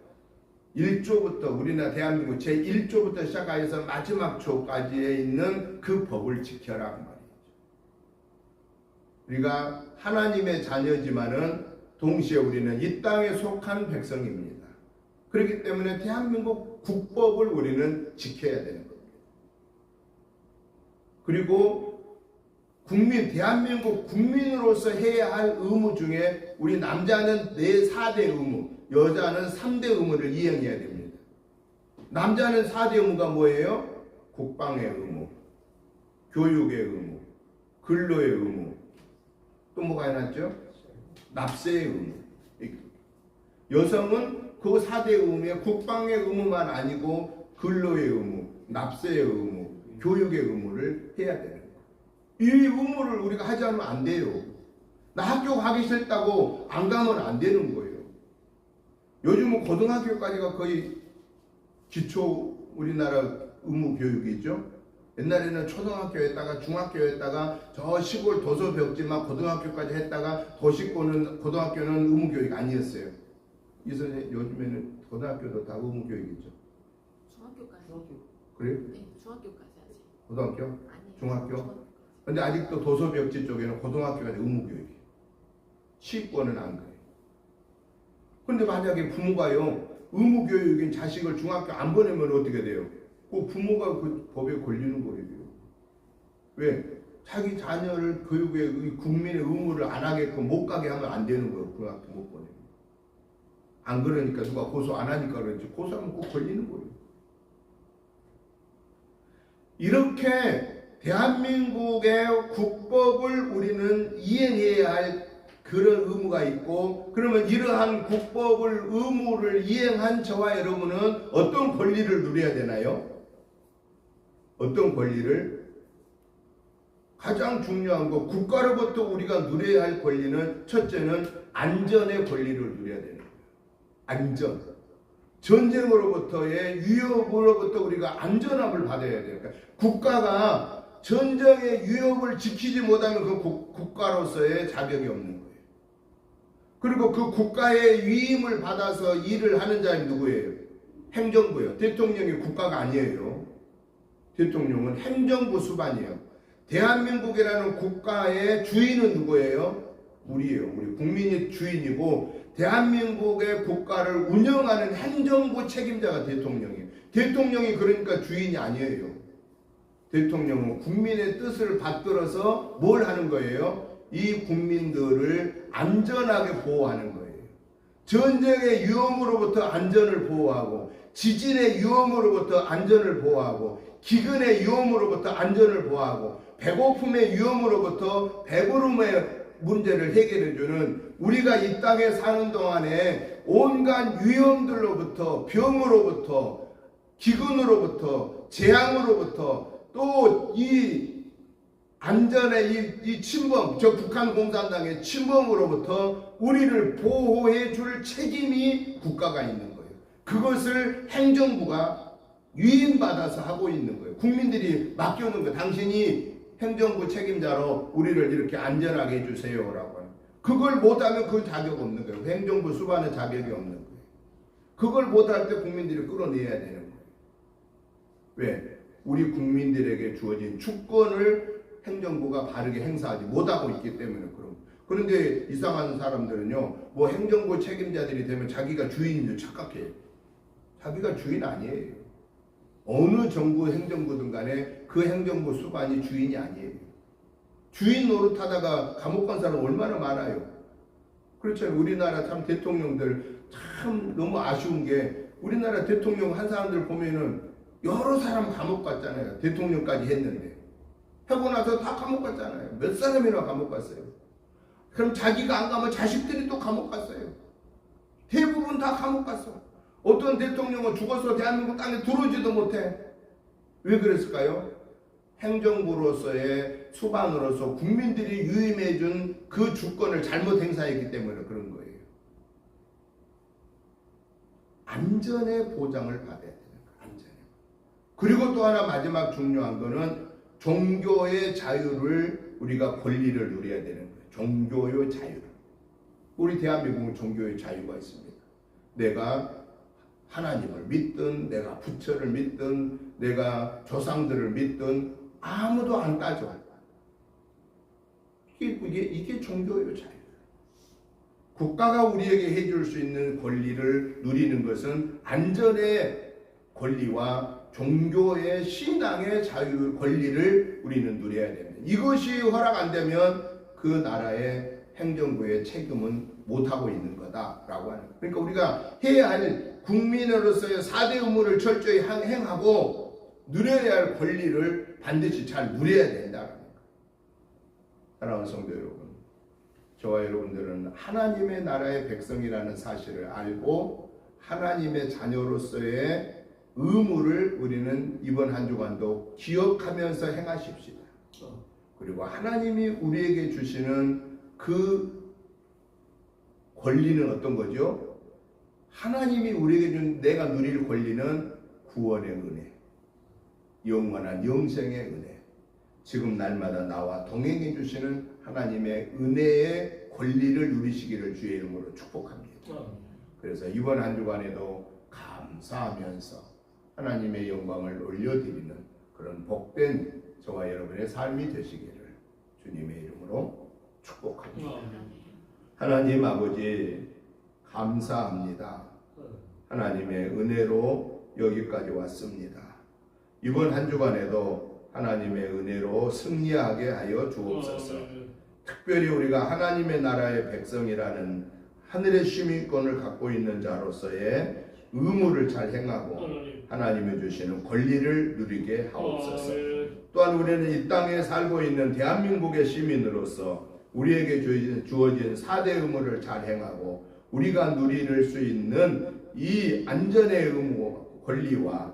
1조부터 우리나라 대한민국 제1조부터 시작해서 마지막 조까지에 있는 그 법을 지켜라 그 말이죠. 우리가 하나님의 자녀지만은 동시에 우리는 이 땅에 속한 백성입니다. 그렇기 때문에 대한민국 국법을 우리는 지켜야 되는 겁니다. 그리고 대한민국 국민으로서 해야 할 의무 중에 우리 남자는 4대 의무, 여자는 3대 의무를 이행해야 됩니다. 남자는 4대 의무가 뭐예요? 국방의 의무, 교육의 의무, 근로의 의무, 또 뭐가 해놨죠? 납세의 의무. 여성은 그 4대 의무에 국방의 의무만 아니고 근로의 의무, 납세의 의무, 교육의 의무를 해야 되는 거예요. 이 의무를 우리가 하지 않으면 안 돼요. 나 학교 가기 싫다고 안 가면 안 되는 거예요. 요즘은 고등학교까지가 거의 기초 우리나라 의무 교육이죠. 옛날에는 초등학교에다가 중학교에다가 저 시골 도서벽지만 고등학교까지 했다가 도시권은 고등학교는 의무교육 아니었어요. 그래서 요즘에는 고등학교도 다 의무교육이죠. 중학교까지. 그래요? 네, 중학교까지 하지. 고등학교? 아니요. 중학교? 근데 아직도 도서벽지 쪽에는 고등학교가 의무교육이에요. 시권은 안 그래요. 근데 만약에 부모가요, 의무교육인 자식을 중학교 안 보내면 어떻게 돼요? 그 부모가 그 법에 걸리는 거예요. 왜? 자기 자녀를 교육에 국민의 의무를 안 하게끔 못 가게 하면 안 되는 거예요. 고등학교 못 보내요. 안 그러니까 누가 고소 안 하니까 그렇지. 고소하면 꼭 걸리는 거예요. 이렇게 대한민국의 국법을 우리는 이행해야 할 그런 의무가 있고, 그러면 이러한 국법을 의무를 이행한 저와 여러분은 어떤 권리를 누려야 되나요? 어떤 권리를? 가장 중요한 거, 국가로부터 우리가 누려야 할 권리는 첫째는 안전의 권리를 누려야 되는 거예요. 안전. 전쟁으로부터의 위협으로부터 우리가 안전함을 받아야 돼요. 그러니까 국가가 전쟁의 위협을 지키지 못하면 그 국가로서의 자격이 없는 거예요. 그리고 그 국가의 위임을 받아서 일을 하는 자는 누구예요? 행정부예요. 대통령이 국가가 아니에요. 대통령은 행정부 수반이에요. 대한민국이라는 국가의 주인은 누구예요? 우리예요. 우리 국민이 주인이고, 대한민국의 국가를 운영하는 행정부 책임자가 대통령이에요. 대통령이 그러니까 주인이 아니에요. 대통령은 국민의 뜻을 받들어서 뭘 하는 거예요? 이 국민들을 안전하게 보호하는 거예요. 전쟁의 위험으로부터 안전을 보호하고, 지진의 위험으로부터 안전을 보호하고, 기근의 위험으로부터 안전을 보호하고, 배고픔의 위험으로부터 배부름의 문제를 해결해주는, 우리가 이 땅에 사는 동안에 온갖 위험들로부터, 병으로부터, 기근으로부터, 재앙으로부터, 또 이 안전의 이 침범, 저 북한 공산당의 침범으로부터 우리를 보호해 줄 책임이 국가가 있는 거예요. 그것을 행정부가 위임받아서 하고 있는 거예요. 국민들이 맡겨놓은 거예요. 당신이 행정부 책임자로 우리를 이렇게 안전하게 해주세요라고 하는. 그걸 못하면 그 자격 없는 거예요. 행정부 수반의 자격이 없는 거예요. 그걸 못할 때 국민들이 끌어내야 되는 거예요. 왜? 우리 국민들에게 주어진 주권을 행정부가 바르게 행사하지 못하고 있기 때문에 그런. 그런데 이상한 사람들은요, 뭐 행정부 책임자들이 되면 자기가 주인인 줄 착각해요. 자기가 주인 아니에요. 어느 정부 행정부든 간에 그 행정부 수반이 주인이 아니에요. 주인 노릇하다가 감옥 간 사람 얼마나 많아요. 그렇죠. 우리나라 참 대통령들 참 너무 아쉬운 게, 우리나라 대통령 한 사람들 보면은 여러 사람 감옥 갔잖아요. 대통령까지 했는데. 하고 나서 다 감옥 갔잖아요. 몇 사람이나 감옥 갔어요. 그럼 자기가 안 가면 자식들이 또 감옥 갔어요. 대부분 다 감옥 갔어. 어떤 대통령은 죽어서 대한민국 땅에 들어오지도 못해. 왜 그랬을까요? 행정부로서의 수반으로서 국민들이 유임해준 그 주권을 잘못 행사했기 때문에 그런 거예요. 안전의 보장을 받아야 되는 거예요. 안전에. 그리고 또 하나 마지막 중요한 거는 종교의 자유를, 우리가 권리를 누려야 되는 거예요. 종교의 자유. 우리 대한민국은 종교의 자유가 있습니다. 내가 하나님을 믿든, 내가 부처를 믿든, 내가 조상들을 믿든 아무도 안 따져. 이게 종교의 자유. 국가가 우리에게 해줄 수 있는 권리를 누리는 것은 안전의 권리와 종교의 신앙의 자유 권리를 우리는 누려야 됩니다. 이것이 허락 안 되면 그 나라의 행정부의 책임은 못하고 있는 거다라고 하는 거예요. 그러니까 우리가 해야 할 국민으로서의 4대 의무를 철저히 행하고 누려야 할 권리를 반드시 잘 누려야 된다는 거예요. 사랑하는 성도 여러분, 저와 여러분들은 하나님의 나라의 백성이라는 사실을 알고 하나님의 자녀로서의 의무를 우리는 이번 한 주간도 기억하면서 행하십시다. 그리고 하나님이 우리에게 주시는 그 권리는 어떤 거죠? 하나님이 우리에게 준 내가 누릴 권리는 구원의 은혜, 영원한 영생의 은혜, 지금 날마다 나와 동행해 주시는 하나님의 은혜의 권리를 누리시기를 주의 이름으로 축복합니다. 그래서 이번 한 주간에도 감사하면서 하나님의 영광을 올려드리는 그런 복된 저와 여러분의 삶이 되시기를 주님의 이름으로 축복합니다. 하나님 아버지 감사합니다. 하나님의 은혜로 여기까지 왔습니다. 이번 한 주간에도 하나님의 은혜로 승리하게 하여 주옵소서. 특별히 우리가 하나님의 나라의 백성이라는 하늘의 시민권을 갖고 있는 자로서의 의무를 잘 행하고 하나님이 주시는 권리를 누리게 하옵소서. 또한 우리는 이 땅에 살고 있는 대한민국의 시민으로서 우리에게 주어진 4대 의무를 잘 행하고 우리가 누릴 수 있는 이 안전의 의무 권리와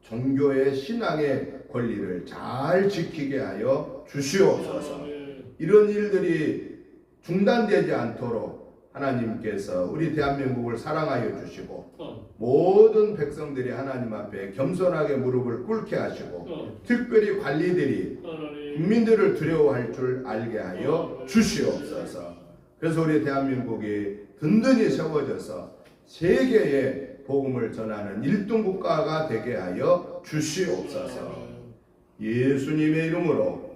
종교의 신앙의 권리를 잘 지키게 하여 주시옵소서. 이런 일들이 중단되지 않도록 하나님께서 우리 대한민국을 사랑하여 주시고 모든 백성들이 하나님 앞에 겸손하게 무릎을 꿇게 하시고 특별히 관리들이 국민들을 두려워할 줄 알게 하여 주시옵소서. 그래서 우리 대한민국이 든든히 세워져서 세계에 복음을 전하는 1등 국가가 되게 하여 주시옵소서. 예수님의 이름으로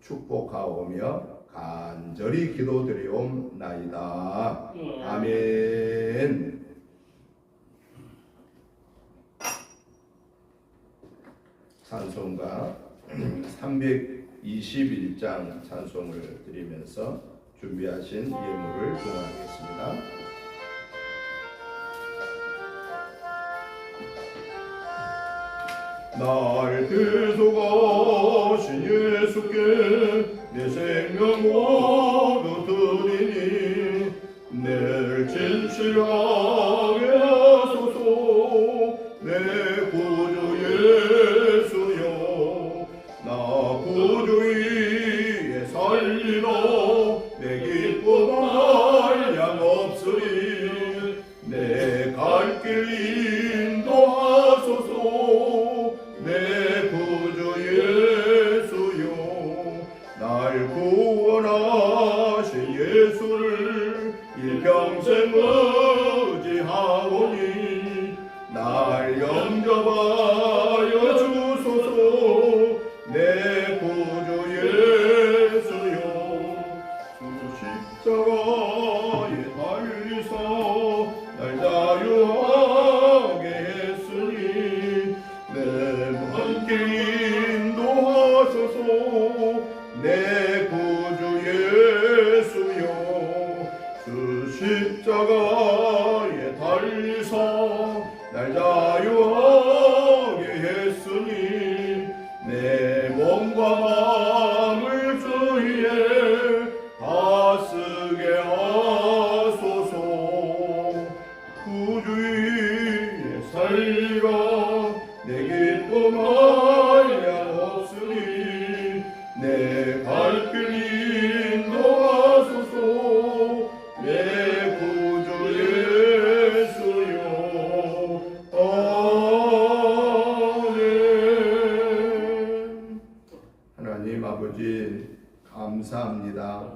축복하오며 간절히 기도드리옵나이다. 아멘. 찬송가 321장 찬송을 드리면서 준비하신 예물을 봉헌하겠습니다. 날 대속하신 예수께 내 생명 모두 드리니 늘 진실하게 하소서. 내 구주 예수여 나 구주 위에 살리러 내 기쁨 한량 없으리. 내 갈 길 인도하소서. 내 구주 예수여 날 구원하신 예수를 일평생 의지하오니 날 영접하여 주소서. 내 구주 예수여 주 십자가에 달리사 날 자유하게 했으니 내 길 인도하소서. 내 구주 예수여 주 십자가에 달리사 날 자유하게 했으니 내 몸과 마음을 주위에 다스게 하소서. 구주 위에 살리라 내 기쁨 한량 없으니 내 갈 길 인도하소서. 내 구주 예수여 아멘. 하나님 아버지 감사합니다.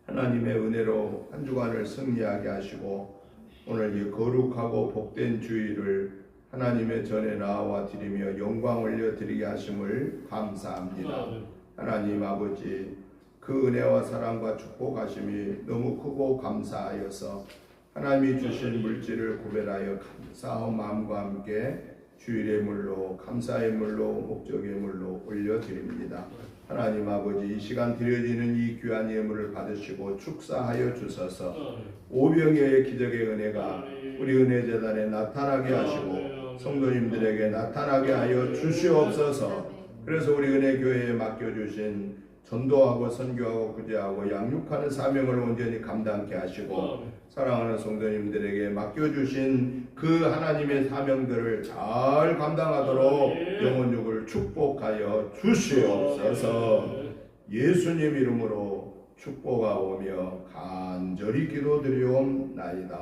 하나님의 은혜로 한 주간을 승리하게 하시고 오늘 이 거룩하고 복된 주일을 하나님의 전에 나와 드리며 영광 올려드리게 하심을 감사합니다. 하나님 아버지 그 은혜와 사랑과 축복하심이 너무 크고 감사하여서 하나님이 주신 물질을 구별하여 감사한 마음과 함께 주일의 물로 감사의 물로 목적의 물로 올려드립니다. 하나님 아버지 이 시간 드려지는 이 귀한 예물을 받으시고 축사하여 주셔서 오병이어의 기적의 은혜가 우리 은혜재단에 나타나게 하시고 성도님들에게 나타나게 하여 주시옵소서. 그래서 우리 은혜교회에 맡겨주신 전도하고 선교하고 구제하고 양육하는 사명을 온전히 감당케 하시고 사랑하는 성도님들에게 맡겨주신 그 하나님의 사명들을 잘 감당하도록 영혼육을 축복하여 주시옵소서. 예수님 이름으로 축복하오며 간절히 기도드리옵나이다.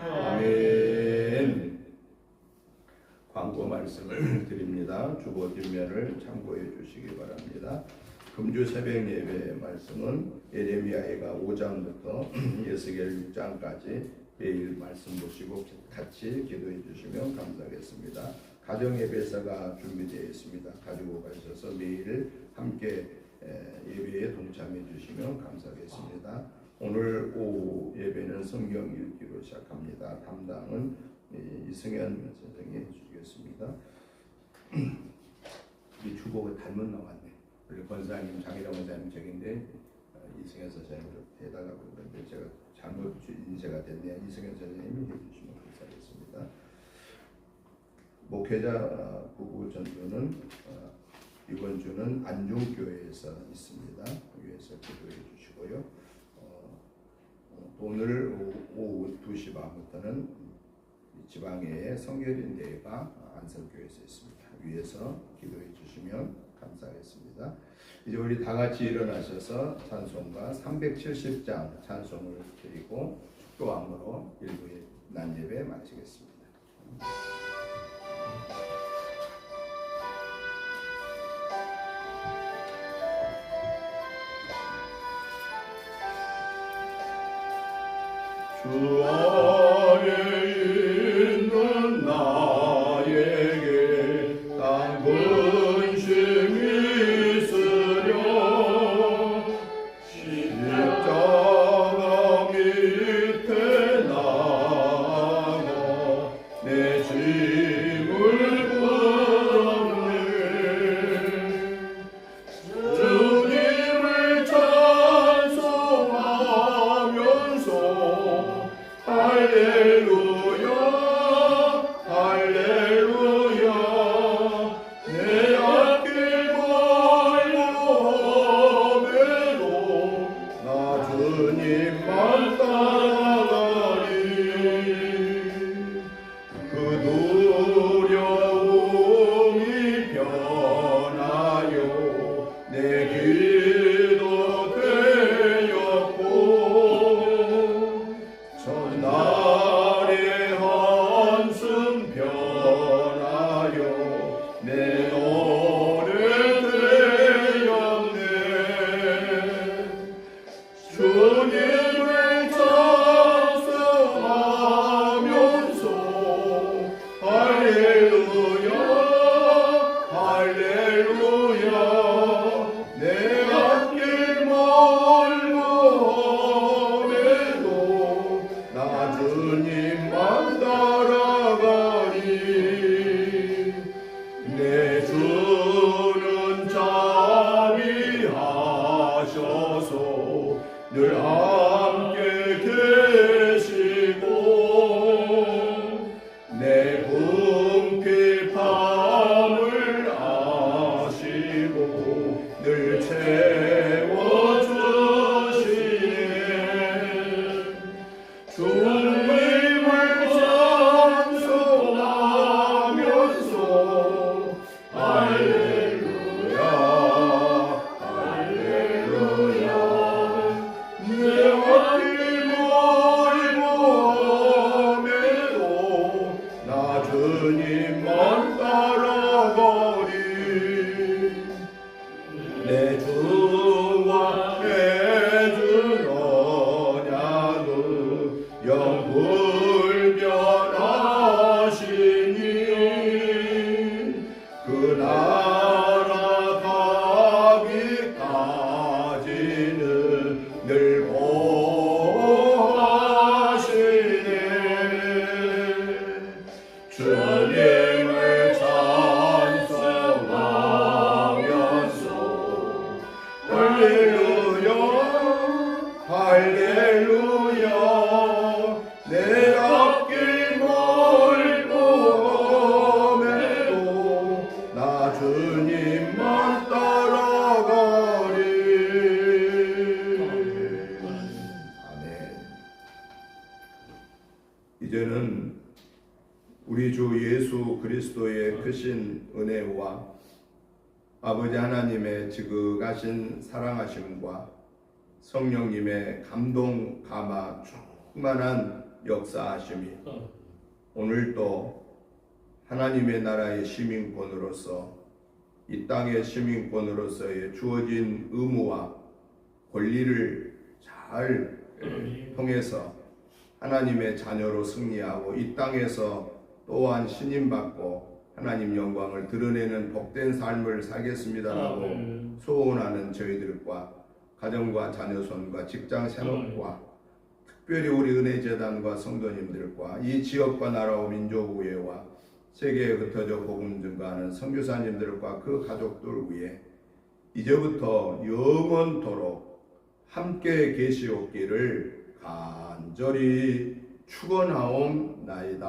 아멘. 광고 말씀을 드립니다. 주보 뒷면을 참고해 주시기 바랍니다. 금주 새벽 예배 말씀은 예레미야가 5장부터 예스겔 6장까지 매일 말씀 보시고 같이 기도해 주시면 감사하겠습니다. 가정 예배사가 준비되어 있습니다. 가지고 가셔서 매일 함께 예배에 동참해 주시면 감사하겠습니다. 오늘 오후 예배는 성경 읽기로 시작합니다. 담당은 이승현 선생님이 해주시겠습니다. 이 주복을 닮은 나왔네. 우리 권사님 장희정 권사님 적인데 이승현 선생님으로 해달라고 그러는데 제가 잘못 인쇄가 됐네요. 이승현 선생님이 해주시면 감사하겠습니다. 목회자 부부 전도는 이번 주는 안중교회에서 있습니다. 교회에서 기도해 주시고요. 오늘 오후 2시 반부터는 지방의 성결인대회가 안성교회에서 있습니다. 위에서 기도해 주시면 감사하겠습니다. 이제 우리 다 같이 일어나셔서 찬송가 370장 찬송을 드리고 축도함으로 일부의 난예배 마치겠습니다. 주 안에 있는 나에게 단 근심이 있으려 십자가 밑에 나가 내 짐을 풀었네. 주님을 찬송하면서 할렐루야 할렐루야 내 앞길 멀어함에도 나 주님만 따라가리. 그 두려움이 변하여 내 기도 되었고 전날의 한숨 변하여 내 노래 되었네. 주님을 찬송하면서 할렐루야 할렐루야 내 앞길 멀고함에도 나 주님만 따라가리. 내 주는 자비하셔서 늘 함께 계시고 내 궁핍함을 아시고 늘 채워주시네. 주님을 찬송하면서 할렐루야 할렐루야 내 앞길 멀고함에도 나 주님만 따라가리. 내 주와 해준 언약은 영불변하시니 그 나라 가기까지는 늘 보호하시네. 주님을 찬송하면서 할렐루야 할렐루야 내 앞길 멀고함에도 나 주님만 따라가리. 아멘. 이제는 우리 주 예수 그리스도의 크신 은혜와 아버지 하나님의 지극하신 사랑하심과 성령님의 감동 감화 충만한 역사하심이 오늘도 하나님의 나라의 시민권으로서 이 땅의 시민권으로서의 주어진 의무와 권리를 잘 통해서 하나님의 자녀로 승리하고 이 땅에서 또한 신임받고 하나님 영광을 드러내는 복된 삶을 살겠습니다라고 소원하는 저희들과 가정과 자녀손과 직장 생활과 특별히 우리 은혜재단과 성도님들과 이 지역과 나라와 민족의회와 세계에 흩어져 복음 증거하는 선교사님들과 그 가족들 위해 이제부터 영원토록 함께 계시옵기를 간절히 축원하옵나이다.